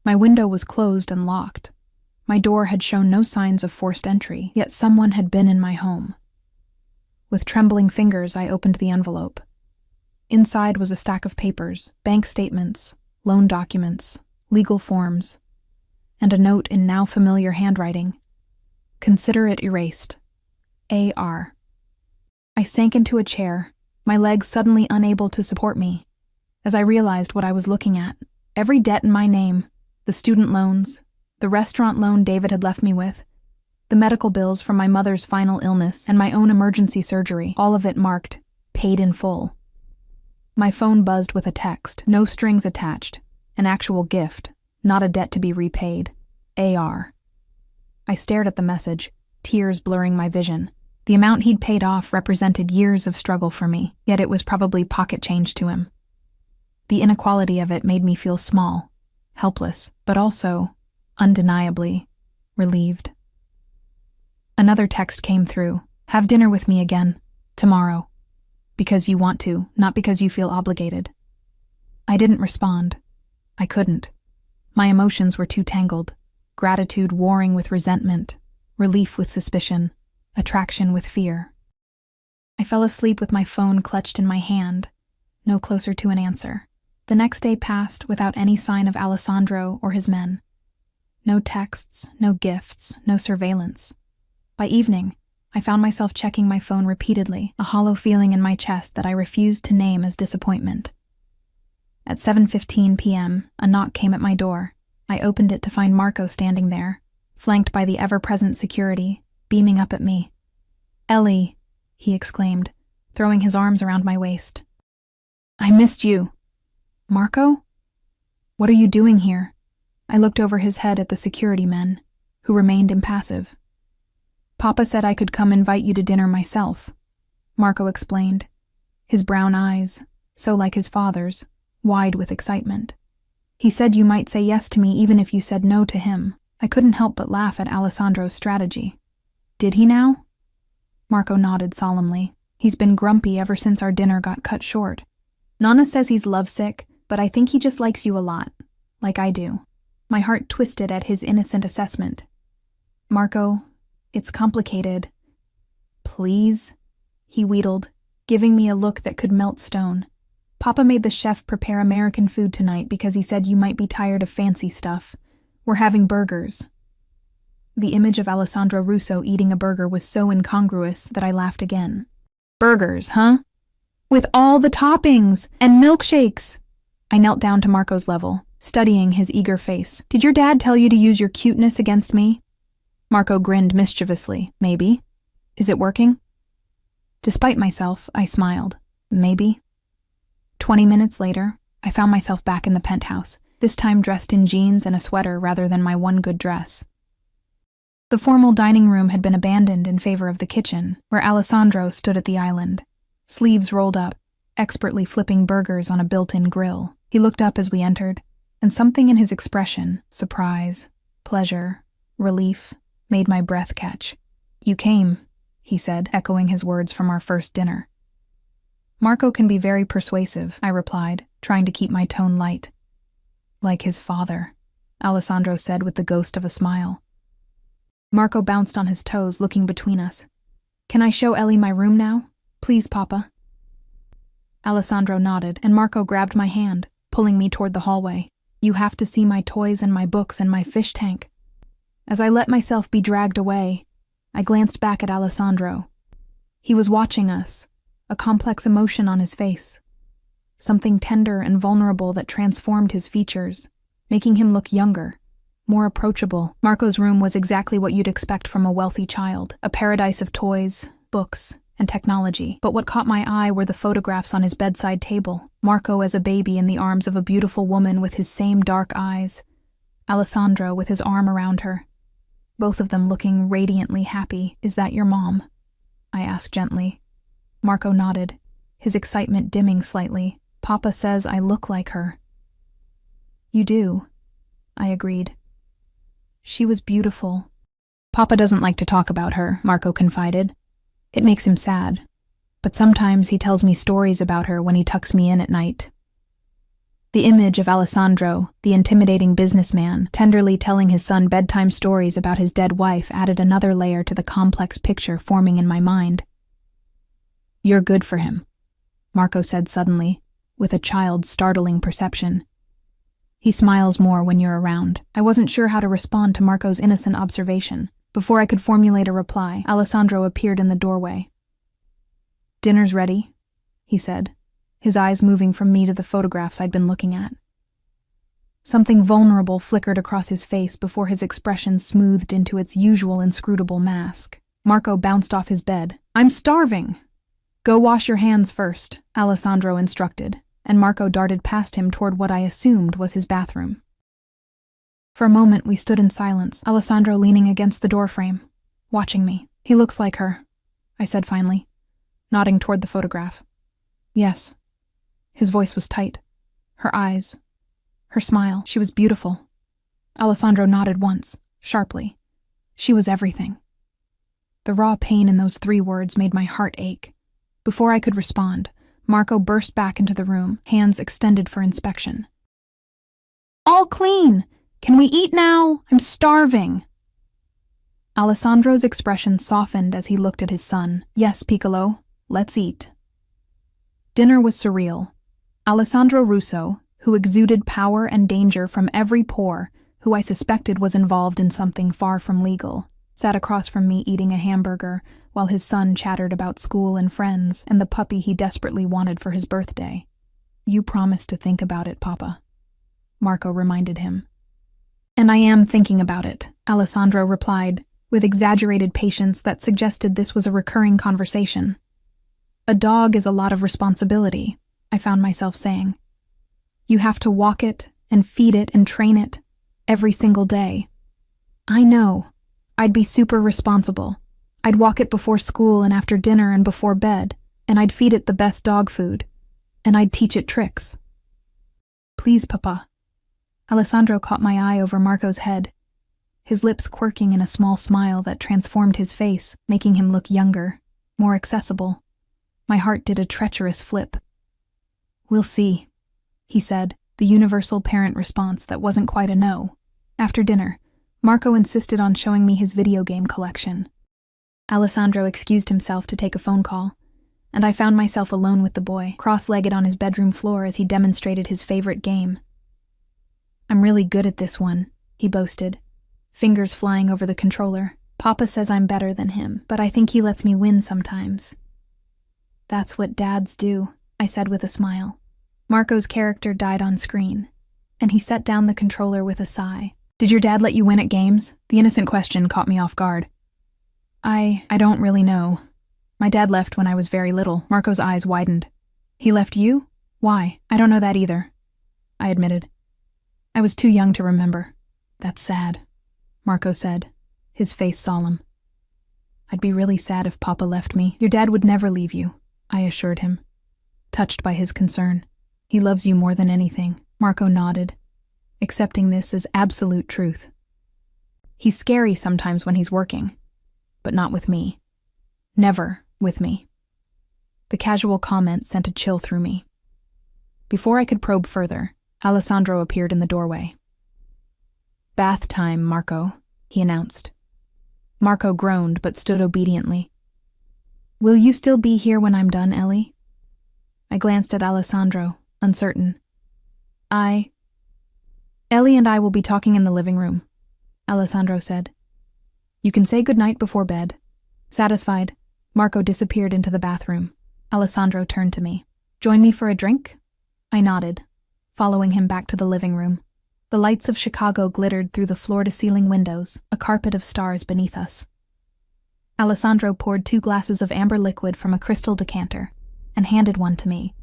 My window was closed and locked. My door had shown no signs of forced entry, yet someone had been in my home. With trembling fingers, I opened the envelope. Inside was a stack of papers, bank statements, loan documents, legal forms, and a note in now familiar handwriting. Consider it erased. A.R. I sank into a chair, my legs suddenly unable to support me, as I realized what I was looking at. Every debt in my name, the student loans, the restaurant loan David had left me with, the medical bills from my mother's final illness and my own emergency surgery, all of it marked, paid in full. My phone buzzed with a text, no strings attached, an actual gift, not a debt to be repaid. A.R. I stared at the message, tears blurring my vision. The amount he'd paid off represented years of struggle for me, yet it was probably pocket change to him. The inequality of it made me feel small, helpless, but also, undeniably, relieved. Another text came through. Have dinner with me again, tomorrow. Because you want to, not because you feel obligated. I didn't respond. I couldn't. My emotions were too tangled. Gratitude warring with resentment, relief with suspicion, attraction with fear. I fell asleep with my phone clutched in my hand, no closer to an answer. The next day passed without any sign of Alessandro or his men. No texts, no gifts, no surveillance. By evening, I found myself checking my phone repeatedly, a hollow feeling in my chest that I refused to name as disappointment. At 7:15 p.m., a knock came at my door. I opened it to find Marco standing there, flanked by the ever-present security, beaming up at me. "Ellie," he exclaimed, throwing his arms around my waist. "I missed you." "Marco? What are you doing here?" I looked over his head at the security men, who remained impassive. "Papa said I could come invite you to dinner myself," Marco explained, his brown eyes, so like his father's, wide with excitement. "He said you might say yes to me even if you said no to him." I couldn't help but laugh at Alessandro's strategy. "Did he now?" Marco nodded solemnly. "He's been grumpy ever since our dinner got cut short. Nana says he's lovesick, but I think he just likes you a lot, like I do." My heart twisted at his innocent assessment. "Marco, it's complicated." "Please?" he wheedled, giving me a look that could melt stone. "Papa made the chef prepare American food tonight because he said you might be tired of fancy stuff. We're having burgers." The image of Alessandro Russo eating a burger was so incongruous that I laughed again. "Burgers, huh? With all the toppings and milkshakes!" I knelt down to Marco's level, studying his eager face. "Did your dad tell you to use your cuteness against me?" Marco grinned mischievously. "Maybe. Is it working?" Despite myself, I smiled. Maybe. 20 minutes later, I found myself back in the penthouse, this time dressed in jeans and a sweater rather than my one good dress. The formal dining room had been abandoned in favor of the kitchen, where Alessandro stood at the island, sleeves rolled up, expertly flipping burgers on a built-in grill. He looked up as we entered, and something in his expression, surprise, pleasure, relief, made my breath catch. "You came," he said, echoing his words from our first dinner. "Marco can be very persuasive," I replied, trying to keep my tone light. "Like his father," Alessandro said with the ghost of a smile. Marco bounced on his toes, looking between us. "Can I show Ellie my room now? Please, Papa." Alessandro nodded, and Marco grabbed my hand, pulling me toward the hallway. "You have to see my toys and my books and my fish tank." As I let myself be dragged away, I glanced back at Alessandro. He was watching us, a complex emotion on his face. Something tender and vulnerable that transformed his features, making him look younger, more approachable. Marco's room was exactly what you'd expect from a wealthy child, a paradise of toys, books, and technology. But what caught my eye were the photographs on his bedside table. Marco as a baby in the arms of a beautiful woman with his same dark eyes. Alessandro with his arm around her. Both of them looking radiantly happy. "Is that your mom?" I asked gently. Marco nodded, his excitement dimming slightly. "Papa says I look like her." "You do," I agreed. "She was beautiful." "Papa doesn't like to talk about her," Marco confided. "It makes him sad. But sometimes he tells me stories about her when he tucks me in at night." The image of Alessandro, the intimidating businessman, tenderly telling his son bedtime stories about his dead wife added another layer to the complex picture forming in my mind. "You're good for him," Marco said suddenly, with a child's startling perception. He smiles more when you're around. I wasn't sure how to respond to Marco's innocent observation. Before I could formulate a reply, Alessandro appeared in the doorway. "Dinner's ready," he said, his eyes moving from me to the photographs I'd been looking at. Something vulnerable flickered across his face before his expression smoothed into its usual inscrutable mask. Marco bounced off his bed. "I'm starving!" "Go wash your hands first," Alessandro instructed, and Marco darted past him toward what I assumed was his bathroom. For a moment we stood in silence, Alessandro leaning against the doorframe, watching me. "He looks like her," I said finally, nodding toward the photograph. "Yes." His voice was tight. Her eyes, her smile, she was beautiful. Alessandro nodded once, sharply. She was everything. The raw pain in those 3 words made my heart ache. Before I could respond, Marco burst back into the room, hands extended for inspection. "All clean! Can we eat now? I'm starving!" Alessandro's expression softened as he looked at his son. "Yes, Piccolo, let's eat." Dinner was surreal. Alessandro Russo, who exuded power and danger from every pore, who I suspected was involved in something far from legal, sat across from me eating a hamburger, while his son chattered about school and friends and the puppy he desperately wanted for his birthday. "You promised to think about it, Papa," Marco reminded him. "And I am thinking about it," Alessandro replied, with exaggerated patience that suggested this was a recurring conversation. "A dog is a lot of responsibility," I found myself saying. "You have to walk it and feed it and train it every single day." "I know. I'd be super responsible. I'd walk it before school and after dinner and before bed, and I'd feed it the best dog food, and I'd teach it tricks." "Please, Papa." Alessandro caught my eye over Marco's head, his lips quirking in a small smile that transformed his face, making him look younger, more accessible. My heart did a treacherous flip. "We'll see," he said, the universal parent response that wasn't quite a no. After dinner, Marco insisted on showing me his video game collection. Alessandro excused himself to take a phone call, and I found myself alone with the boy, cross-legged on his bedroom floor as he demonstrated his favorite game. "I'm really good at this one," he boasted, fingers flying over the controller. "Papa says I'm better than him, but I think he lets me win sometimes." "That's what dads do," I said with a smile. Marco's character died on screen, and he set down the controller with a sigh. "Did your dad let you win at games?" The innocent question caught me off guard. I don't really know. My dad left when I was very little." Marco's eyes widened. "He left you? Why? I don't know that either," I admitted. "I was too young to remember." "That's sad," Marco said, his face solemn. "I'd be really sad if Papa left me." "Your dad would never leave you," I assured him, touched by his concern. "He loves you more than anything." Marco nodded, accepting this as absolute truth. "He's scary sometimes when he's working, but not with me. Never with me." The casual comment sent a chill through me. Before I could probe further, Alessandro appeared in the doorway. "Bath time, Marco," he announced. Marco groaned but stood obediently. "Will you still be here when I'm done, Ellie?" I glanced at Alessandro, uncertain. "Ellie and I will be talking in the living room," Alessandro said. "You can say goodnight before bed." Satisfied, Marco disappeared into the bathroom. Alessandro turned to me. "Join me for a drink?" I nodded, following him back to the living room. The lights of Chicago glittered through the floor-to-ceiling windows, a carpet of stars beneath us. Alessandro poured 2 glasses of amber liquid from a crystal decanter and handed one to me.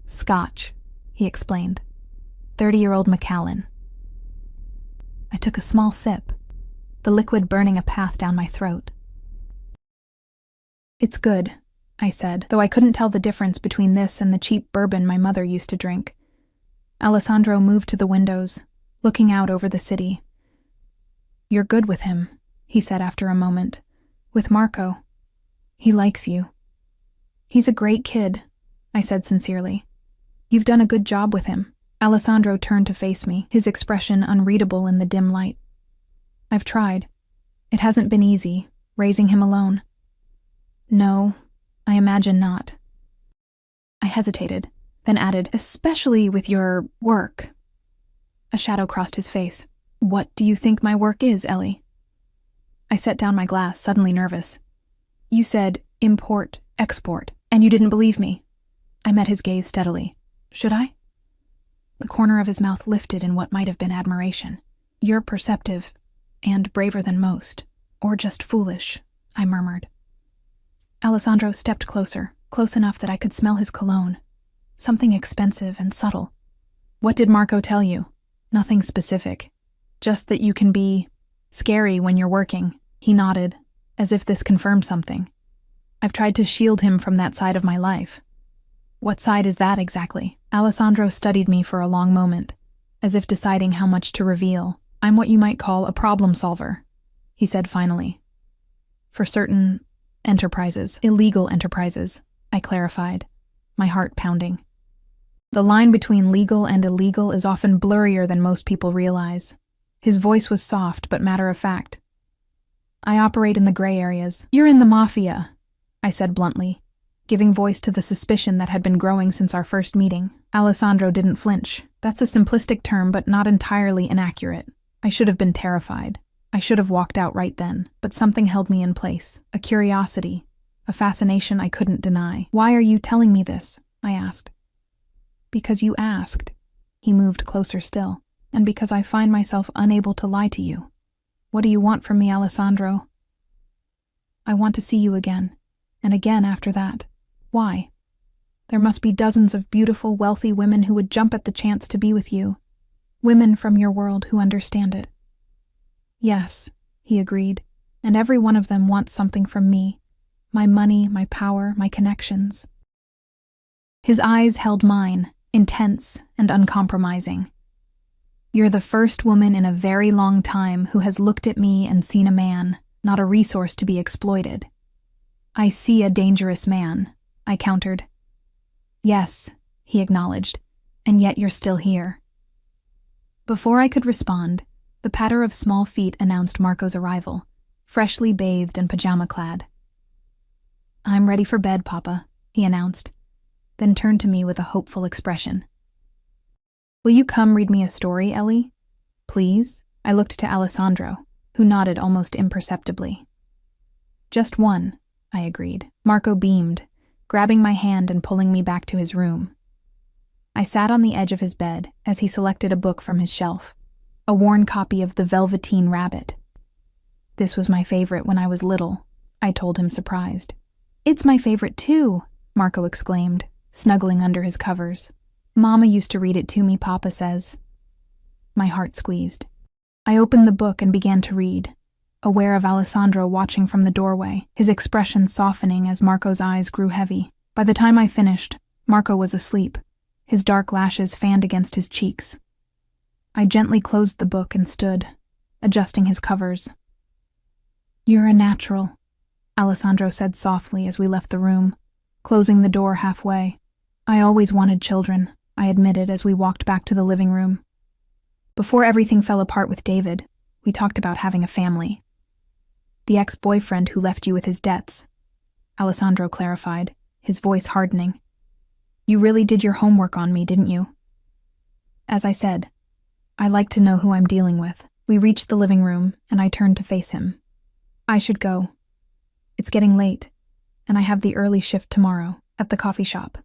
"Scotch," he explained. 30-year-old Macallan. I took a small sip, the liquid burning a path down my throat. "It's good," I said, though I couldn't tell the difference between this and the cheap bourbon my mother used to drink. Alessandro moved to the windows, looking out over the city. "You're good with him," he said after a moment. "With Marco. He likes you." "He's a great kid," I said sincerely. "You've done a good job with him." Alessandro turned to face me, his expression unreadable in the dim light. "I've tried. It hasn't been easy, raising him alone." "No, I imagine not." I hesitated, then added, especially with your work. A shadow crossed his face. What do you think my work is, Ellie? I set down my glass, suddenly nervous. You said import, export, and you didn't believe me. I met his gaze steadily. Should I? The corner of his mouth lifted in what might have been admiration. You're perceptive, and braver than most, or just foolish, I murmured. Alessandro stepped closer, close enough that I could smell his cologne. Something expensive and subtle. What did Marco tell you? Nothing specific. Just that you can be scary when you're working. He nodded, as if this confirmed something. I've tried to shield him from that side of my life. What side is that exactly? Alessandro studied me for a long moment, as if deciding how much to reveal. I'm what you might call a problem solver, he said finally. For certain enterprises, illegal enterprises, I clarified, my heart pounding. The line between legal and illegal is often blurrier than most people realize. His voice was soft but matter-of-fact. I operate in the gray areas. You're in the Mafia, I said bluntly, giving voice to the suspicion that had been growing since our first meeting. Alessandro didn't flinch. That's a simplistic term, but not entirely inaccurate. I should have been terrified. I should have walked out right then, but something held me in place. A curiosity, a fascination I couldn't deny. Why are you telling me this? I asked. Because you asked. He moved closer still. And because I find myself unable to lie to you. What do you want from me, Alessandro? I want to see you again, and again after that. Why? There must be dozens of beautiful, wealthy women who would jump at the chance to be with you. Women from your world who understand it. Yes, he agreed, and every one of them wants something from me. My money, my power, my connections. His eyes held mine, intense and uncompromising. You're the first woman in a very long time who has looked at me and seen a man, not a resource to be exploited. I see a dangerous man, I countered. Yes, he acknowledged, and yet you're still here. Before I could respond, the patter of small feet announced Marco's arrival, freshly bathed and pajama-clad. I'm ready for bed, Papa, he announced, then turned to me with a hopeful expression. Will you come read me a story, Ellie? Please? I looked to Alessandro, who nodded almost imperceptibly. Just one, I agreed. Marco beamed, grabbing my hand and pulling me back to his room. I sat on the edge of his bed as he selected a book from his shelf, a worn copy of The Velveteen Rabbit. This was my favorite when I was little, I told him, surprised. It's my favorite too, Marco exclaimed, snuggling under his covers. Mama used to read it to me, Papa says. My heart squeezed. I opened the book and began to read, aware of Alessandro watching from the doorway, his expression softening as Marco's eyes grew heavy. By the time I finished, Marco was asleep, his dark lashes fanned against his cheeks. I gently closed the book and stood, adjusting his covers. You're a natural, Alessandro said softly as we left the room, closing the door halfway. I always wanted children, I admitted as we walked back to the living room. Before everything fell apart with David, we talked about having a family. The ex-boyfriend who left you with his debts, Alessandro clarified, his voice hardening. You really did your homework on me, didn't you? As I said, I like to know who I'm dealing with. We reached the living room, and I turned to face him. I should go. It's getting late, and I have the early shift tomorrow, at the coffee shop,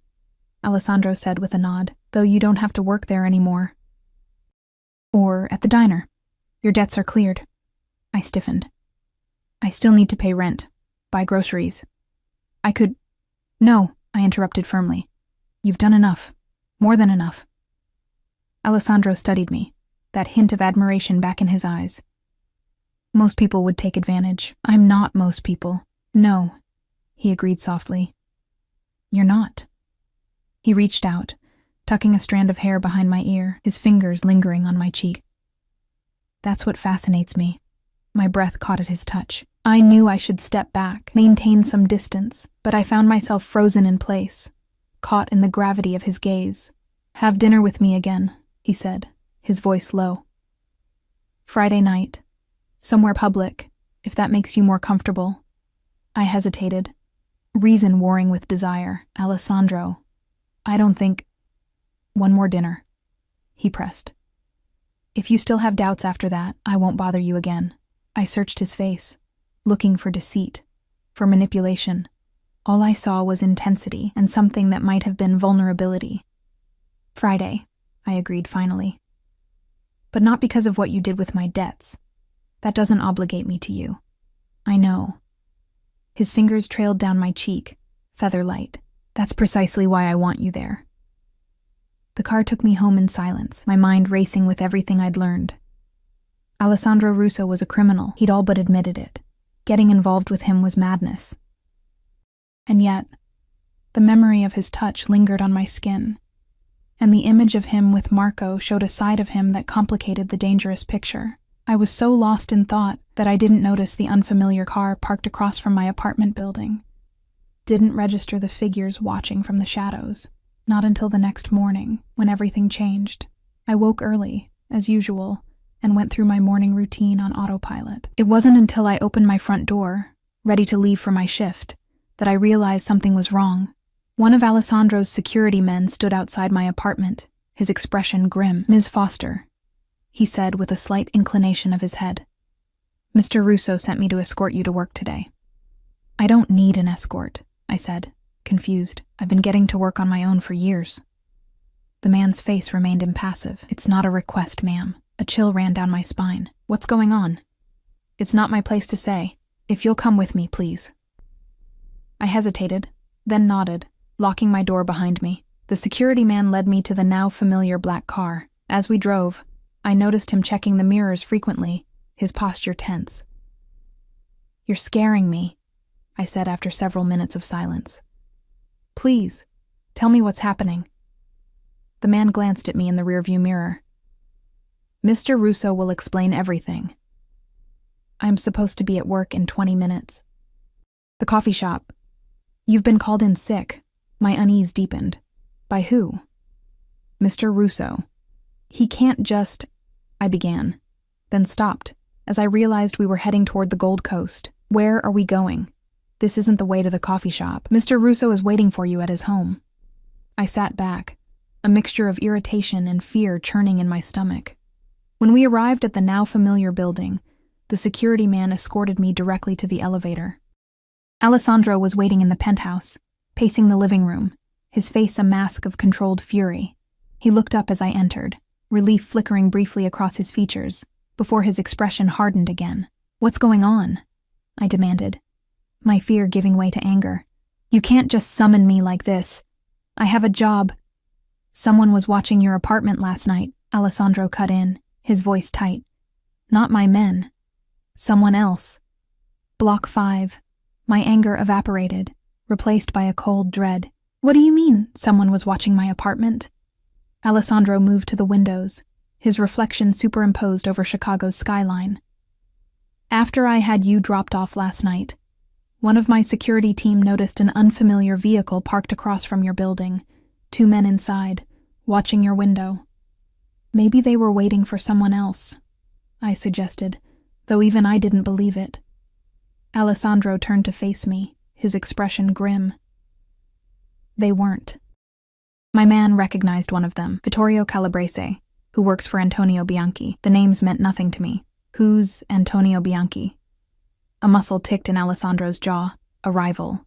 Alessandro said with a nod, though you don't have to work there anymore. Or at the diner. Your debts are cleared. I stiffened. I still need to pay rent, buy groceries. I could... No, I interrupted firmly. You've done enough. More than enough. Alessandro studied me, that hint of admiration back in his eyes. Most people would take advantage. I'm not most people. No, he agreed softly. You're not. He reached out, tucking a strand of hair behind my ear, his fingers lingering on my cheek. That's what fascinates me. My breath caught at his touch. I knew I should step back, maintain some distance, but I found myself frozen in place, caught in the gravity of his gaze. Have dinner with me again, he said, his voice low. Friday night. Somewhere public, if that makes you more comfortable. I hesitated, reason warring with desire. Alessandro, I don't think... One more dinner, he pressed. If you still have doubts after that, I won't bother you again. I searched his face, looking for deceit, for manipulation. All I saw was intensity and something that might have been vulnerability. Friday, I agreed finally. But not because of what you did with my debts. That doesn't obligate me to you. I know. His fingers trailed down my cheek, feather-light. That's precisely why I want you there. The car took me home in silence, my mind racing with everything I'd learned. Alessandro Russo was a criminal. He'd all but admitted it. Getting involved with him was madness. And yet, the memory of his touch lingered on my skin, and the image of him with Marco showed a side of him that complicated the dangerous picture. I was so lost in thought that I didn't notice the unfamiliar car parked across from my apartment building. Didn't register the figures watching from the shadows. Not until the next morning, when everything changed. I woke early, as usual, and went through my morning routine on autopilot. It wasn't until I opened my front door, ready to leave for my shift, that I realized something was wrong. One of Alessandro's security men stood outside my apartment, his expression grim. "Ms. Foster," he said with a slight inclination of his head. "Mr. Russo sent me to escort you to work today." "I don't need an escort," I said, confused. "I've been getting to work on my own for years." The man's face remained impassive. "It's not a request, ma'am." A chill ran down my spine. "What's going on?" "It's not my place to say. If you'll come with me, please." I hesitated, then nodded, locking my door behind me. The security man led me to the now familiar black car. As we drove, I noticed him checking the mirrors frequently, his posture tense. "You're scaring me," I said after several minutes of silence. "Please, tell me what's happening." The man glanced at me in the rearview mirror. "Mr. Russo will explain everything. I'm supposed to be at work in 20 minutes. The coffee shop. You've been called in sick." My unease deepened. "By who?" "Mr. Russo. He can't just..." I began, then stopped, as I realized we were heading toward the Gold Coast. "Where are we going? This isn't the way to the coffee shop. Mr. Russo is waiting for you at his home." I sat back, a mixture of irritation and fear churning in my stomach. When we arrived at the now familiar building, the security man escorted me directly to the elevator. Alessandro was waiting in the penthouse, pacing the living room, his face a mask of controlled fury. He looked up as I entered, relief flickering briefly across his features, before his expression hardened again. "What's going on?" I demanded, my fear giving way to anger. "You can't just summon me like this. I have a job." "Someone was watching your apartment last night," Alessandro cut in, his voice tight. "Not my men. Someone else." Block 5. My anger evaporated, replaced by a cold dread. "What do you mean, someone was watching my apartment?" Alessandro moved to the windows, his reflection superimposed over Chicago's skyline. "After I had you dropped off last night, one of my security team noticed an unfamiliar vehicle parked across from your building, 2 men inside, watching your window. Maybe they were waiting for someone else," I suggested, though even I didn't believe it. Alessandro turned to face me, his expression grim. "They weren't." My man recognized one of them, Vittorio Calabrese, who works for Antonio Bianchi. The names meant nothing to me. Who's Antonio Bianchi? A muscle ticked in Alessandro's jaw. A rival.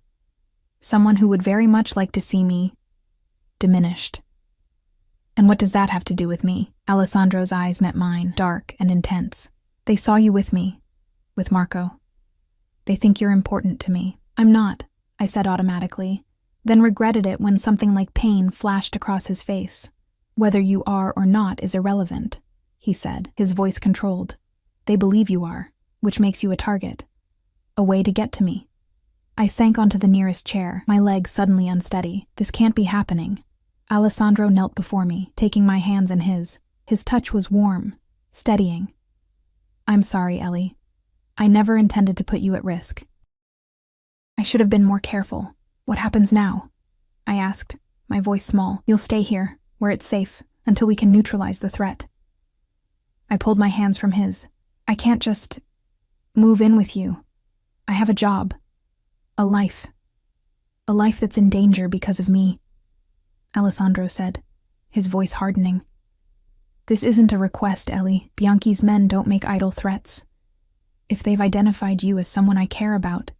Someone who would very much like to see me diminished. "And what does that have to do with me?" Alessandro's eyes met mine, dark and intense. "They saw you with me, with Marco. They think you're important to me." "I'm not," I said automatically, then regretted it when something like pain flashed across his face. "Whether you are or not is irrelevant," he said, his voice controlled. "They believe you are, which makes you a target. A way to get to me." I sank onto the nearest chair, my legs suddenly unsteady. This can't be happening. Alessandro knelt before me, taking my hands in his. His touch was warm, steadying. "I'm sorry, Ellie. I never intended to put you at risk." "I should have been more careful. What happens now?" I asked, my voice small. "You'll stay here, where it's safe, until we can neutralize the threat." I pulled my hands from his. "I can't just move in with you. I have a job. A life. A life that's in danger because of me." Alessandro said, his voice hardening. This isn't a request, Ellie. Bianchi's men don't make idle threats. If they've identified you as someone I care about,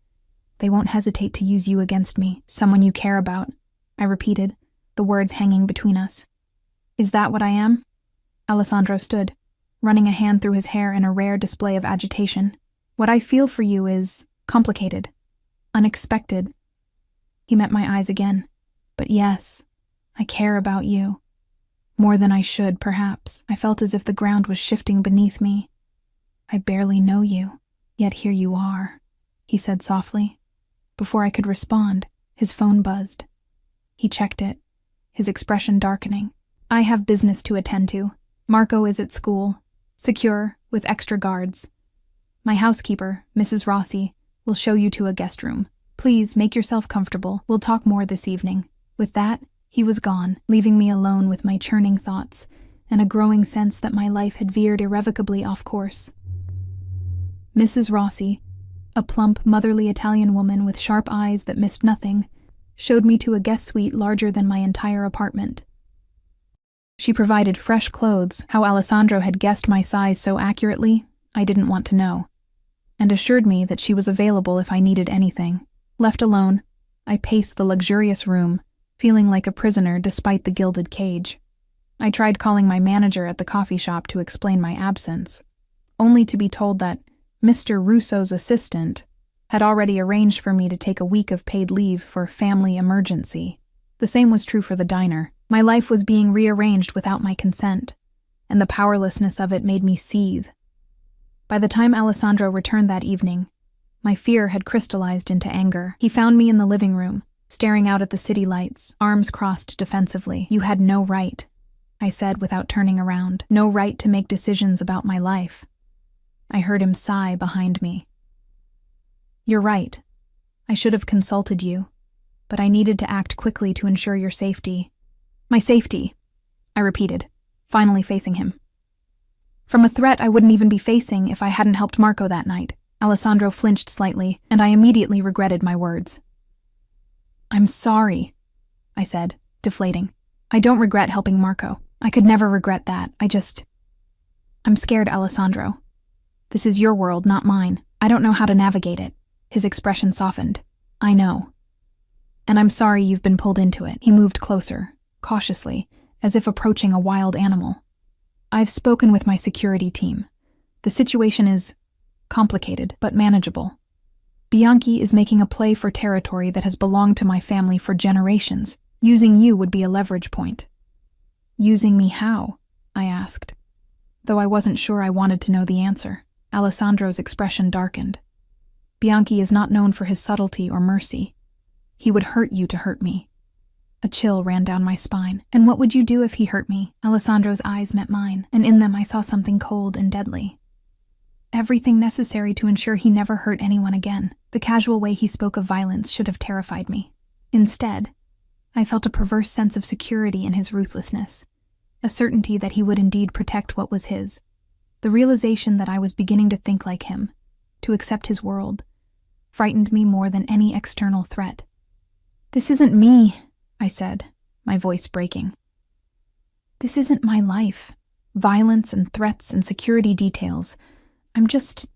they won't hesitate to use you against me. Someone you care about, I repeated, the words hanging between us. Is that what I am? Alessandro stood, running a hand through his hair in a rare display of agitation. What I feel for you is complicated, unexpected. He met my eyes again. But yes, I care about you. More than I should, perhaps. I felt as if the ground was shifting beneath me. I barely know you, yet here you are, he said softly. Before I could respond, his phone buzzed. He checked it, his expression darkening. I have business to attend to. Marco is at school, secure, with extra guards. My housekeeper, Mrs. Rossi, will show you to a guest room. Please make yourself comfortable. We'll talk more this evening. With that, he was gone, leaving me alone with my churning thoughts and a growing sense that my life had veered irrevocably off course. Mrs. Rossi, a plump, motherly Italian woman with sharp eyes that missed nothing, showed me to a guest suite larger than my entire apartment. She provided fresh clothes. How Alessandro had guessed my size so accurately, I didn't want to know, and assured me that she was available if I needed anything. Left alone, I paced the luxurious room, feeling like a prisoner despite the gilded cage. I tried calling my manager at the coffee shop to explain my absence, only to be told that Mr. Russo's assistant had already arranged for me to take a week of paid leave for family emergency. The same was true for the diner. My life was being rearranged without my consent, and the powerlessness of it made me seethe. By the time Alessandro returned that evening, my fear had crystallized into anger. He found me in the living room, staring out at the city lights, arms crossed defensively. You had no right, I said without turning around. No right to make decisions about my life. I heard him sigh behind me. You're right. I should have consulted you, but I needed to act quickly to ensure your safety. My safety, I repeated, finally facing him. From a threat I wouldn't even be facing if I hadn't helped Marco that night. Alessandro flinched slightly, and I immediately regretted my words. I'm sorry, I said, deflating. I don't regret helping Marco. I could never regret that. I'm scared, Alessandro. This is your world, not mine. I don't know how to navigate it. His expression softened. I know. And I'm sorry you've been pulled into it. He moved closer, cautiously, as if approaching a wild animal. I've spoken with my security team. The situation is complicated, but manageable. Bianchi is making a play for territory that has belonged to my family for generations. Using you would be a leverage point. Using me how? I asked, though I wasn't sure I wanted to know the answer. Alessandro's expression darkened. Bianchi is not known for his subtlety or mercy. He would hurt you to hurt me. A chill ran down my spine. And what would you do if he hurt me? Alessandro's eyes met mine, and in them I saw something cold and deadly. Everything necessary to ensure he never hurt anyone again. The casual way he spoke of violence should have terrified me. Instead, I felt a perverse sense of security in his ruthlessness, a certainty that he would indeed protect what was his. The realization that I was beginning to think like him, to accept his world, frightened me more than any external threat. This isn't me, I said, my voice breaking. This isn't my life. Violence and threats and security details. I'm just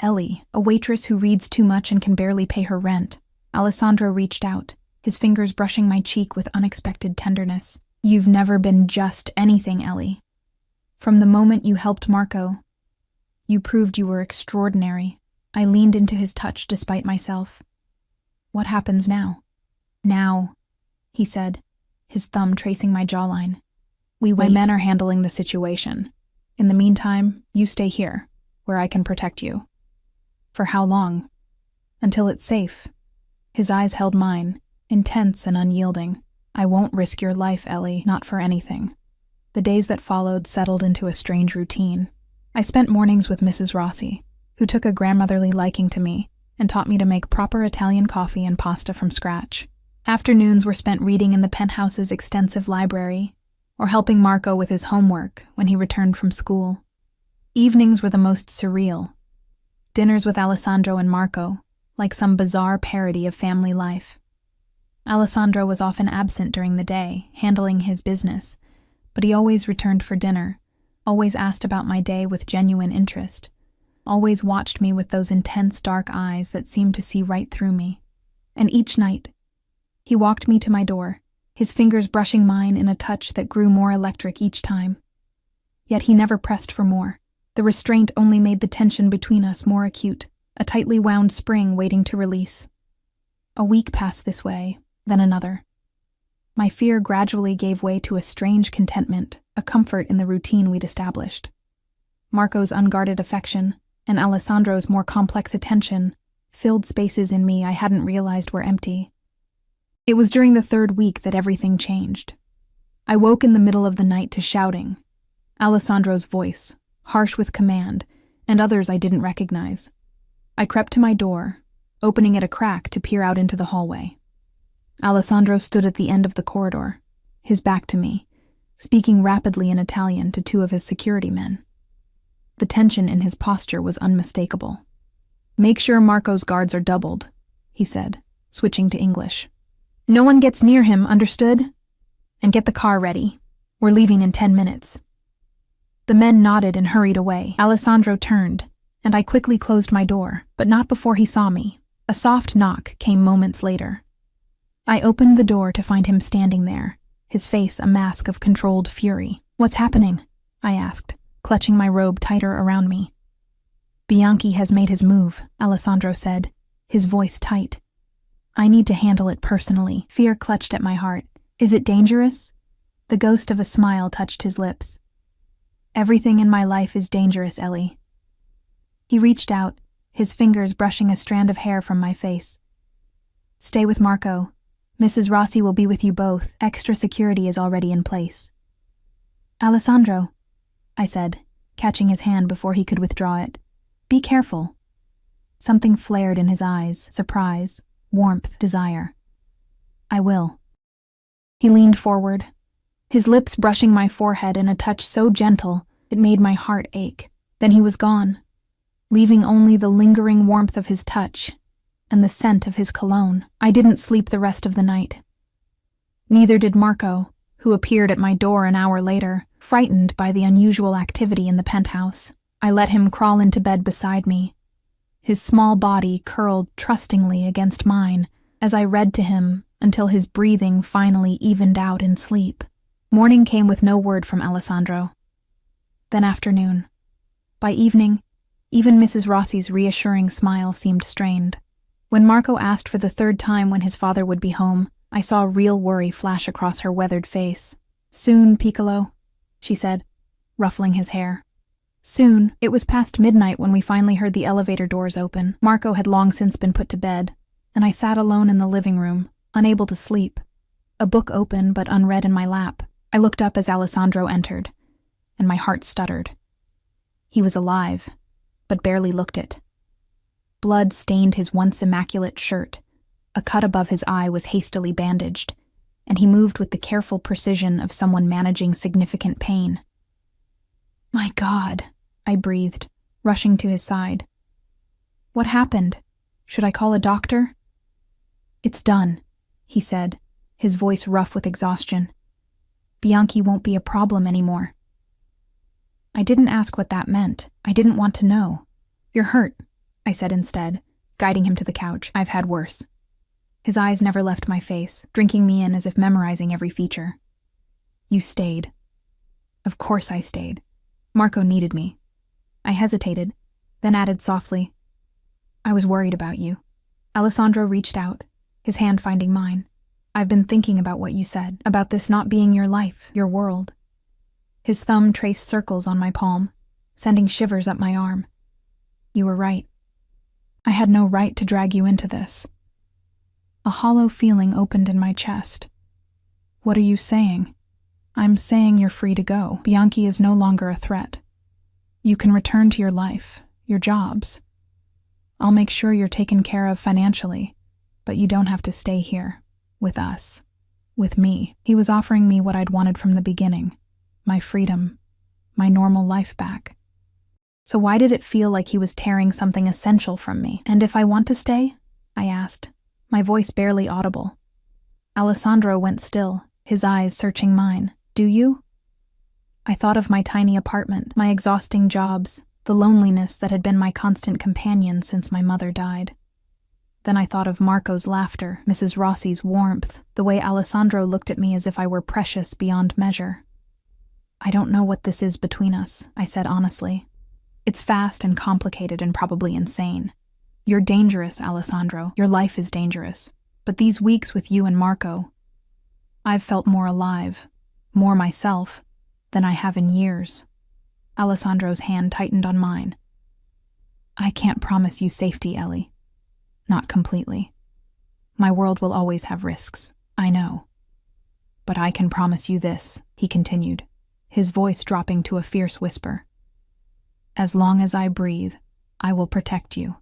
Ellie, a waitress who reads too much and can barely pay her rent. Alessandro reached out, his fingers brushing my cheek with unexpected tenderness. You've never been just anything, Ellie. From the moment you helped Marco, you proved you were extraordinary. I leaned into his touch despite myself. What happens now? Now, he said, his thumb tracing my jawline. We wait. My men are handling the situation. In the meantime, you stay here, where I can protect you. For how long? Until it's safe. His eyes held mine, intense and unyielding. I won't risk your life, Ellie, not for anything. The days that followed settled into a strange routine. I spent mornings with Mrs. Rossi, who took a grandmotherly liking to me and taught me to make proper Italian coffee and pasta from scratch. Afternoons were spent reading in the penthouse's extensive library, or helping Marco with his homework when he returned from school. Evenings were the most surreal. Dinners with Alessandro and Marco, like some bizarre parody of family life. Alessandro was often absent during the day, handling his business, but he always returned for dinner, always asked about my day with genuine interest, always watched me with those intense dark eyes that seemed to see right through me. And each night, he walked me to my door, his fingers brushing mine in a touch that grew more electric each time. Yet he never pressed for more. The restraint only made the tension between us more acute, a tightly wound spring waiting to release. A week passed this way, then another. My fear gradually gave way to a strange contentment, a comfort in the routine we'd established. Marco's unguarded affection and Alessandro's more complex attention filled spaces in me I hadn't realized were empty. It was during the third week that everything changed. I woke in the middle of the night to shouting. Alessandro's voice, harsh with command, and others I didn't recognize. I crept to my door, opening it a crack to peer out into the hallway. Alessandro stood at the end of the corridor, his back to me, speaking rapidly in Italian to two of his security men. The tension in his posture was unmistakable. "Make sure Marco's guards are doubled," he said, switching to English. "No one gets near him, understood? And get the car ready. We're leaving in 10 minutes. The men nodded and hurried away. Alessandro turned, and I quickly closed my door, but not before he saw me. A soft knock came moments later. I opened the door to find him standing there, his face a mask of controlled fury. "What's happening?" I asked, clutching my robe tighter around me. "Bianchi has made his move," Alessandro said, his voice tight. "I need to handle it personally." Fear clutched at my heart. "Is it dangerous?" The ghost of a smile touched his lips. "Everything in my life is dangerous, Ellie." He reached out, his fingers brushing a strand of hair from my face. "Stay with Marco. Mrs. Rossi will be with you both. Extra security is already in place." "Alessandro," I said, catching his hand before he could withdraw it. "Be careful." Something flared in his eyes, surprise, warmth, desire. "I will." He leaned forward, his lips brushing my forehead in a touch so gentle it made my heart ache. Then he was gone, leaving only the lingering warmth of his touch and the scent of his cologne. I didn't sleep the rest of the night. Neither did Marco, who appeared at my door an hour later, frightened by the unusual activity in the penthouse. I let him crawl into bed beside me, his small body curled trustingly against mine as I read to him until his breathing finally evened out in sleep. Morning came with no word from Alessandro. Then afternoon. By evening, even Mrs. Rossi's reassuring smile seemed strained. When Marco asked for the third time when his father would be home, I saw real worry flash across her weathered face. "Soon, Piccolo," she said, ruffling his hair. Soon. It was past midnight when we finally heard the elevator doors open. Marco had long since been put to bed, and I sat alone in the living room, unable to sleep, a book open but unread in my lap. I looked up as Alessandro entered, and my heart stuttered. He was alive, but barely looked it. Blood stained his once immaculate shirt. A cut above his eye was hastily bandaged, and he moved with the careful precision of someone managing significant pain. "My God," I breathed, rushing to his side. "What happened? Should I call a doctor?" "It's done," he said, his voice rough with exhaustion. "Bianchi won't be a problem anymore." I didn't ask what that meant. I didn't want to know. "You're hurt," I said instead, guiding him to the couch. "I've had worse." His eyes never left my face, drinking me in as if memorizing every feature. "You stayed." "Of course I stayed. Marco needed me." I hesitated, then added softly, "I was worried about you." Alessandro reached out, his hand finding mine. "I've been thinking about what you said, about this not being your life, your world." His thumb traced circles on my palm, sending shivers up my arm. "You were right. I had no right to drag you into this." A hollow feeling opened in my chest. "What are you saying?" "I'm saying you're free to go. Bianchi is no longer a threat. You can return to your life, your jobs. I'll make sure you're taken care of financially, but you don't have to stay here, with us, with me." He was offering me what I'd wanted from the beginning, my freedom, my normal life back. So why did it feel like he was tearing something essential from me? "And if I want to stay?" I asked, my voice barely audible. Alessandro went still, his eyes searching mine. Do you? I thought of my tiny apartment, my exhausting jobs, the loneliness that had been my constant companion since my mother died. Then I thought of Marco's laughter, Mrs. Rossi's warmth, the way Alessandro looked at me as if I were precious beyond measure. I don't know what this is between us, I said honestly. It's fast and complicated and probably insane. You're dangerous, Alessandro. Your life is dangerous. But these weeks with you and Marco, I've felt more alive, more myself, than I have in years. Alessandro's hand tightened on mine. I can't promise you safety, Ellie. Not completely. My world will always have risks, I know. But I can promise you this, he continued, his voice dropping to a fierce whisper. As long as I breathe, I will protect you.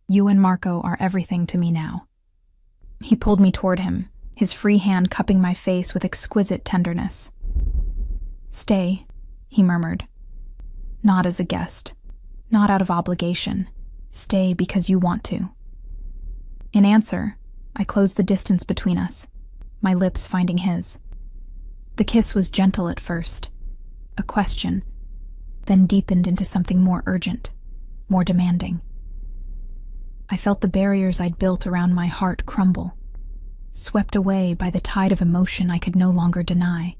You and Marco are everything to me now. He pulled me toward him, his free hand cupping my face with exquisite tenderness. Stay, he murmured. Not as a guest, not out of obligation. Stay because you want to. In answer, I closed the distance between us, my lips finding his. The kiss was gentle at first, a question, then deepened into something more urgent, more demanding. I felt the barriers I'd built around my heart crumble, swept away by the tide of emotion I could no longer deny.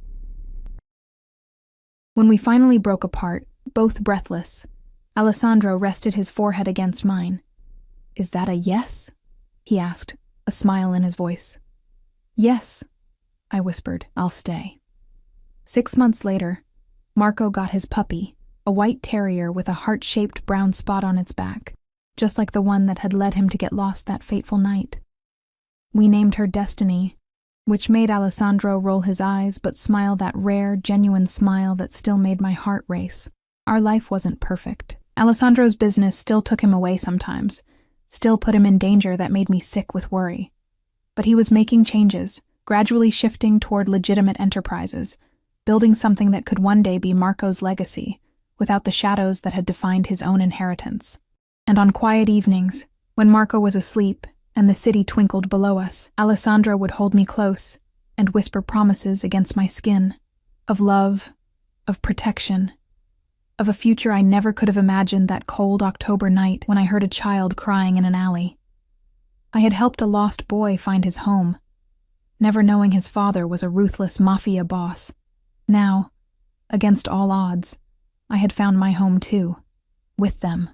When we finally broke apart, both breathless, Alessandro rested his forehead against mine. Is that a yes? He asked, a smile in his voice. Yes, I whispered, I'll stay. 6 months later, Marco got his puppy, a white terrier with a heart-shaped brown spot on its back, just like the one that had led him to get lost that fateful night. We named her Destiny, which made Alessandro roll his eyes but smile that rare, genuine smile that still made my heart race. Our life wasn't perfect. Alessandro's business still took him away sometimes, still put him in danger that made me sick with worry. But he was making changes, gradually shifting toward legitimate enterprises, building something that could one day be Marco's legacy, without the shadows that had defined his own inheritance. And on quiet evenings, when Marco was asleep and the city twinkled below us, Alessandro would hold me close and whisper promises against my skin, of love, of protection, of a future I never could have imagined that cold October night when I heard a child crying in an alley. I had helped a lost boy find his home, never knowing his father was a ruthless mafia boss. Now, against all odds, I had found my home too, with them.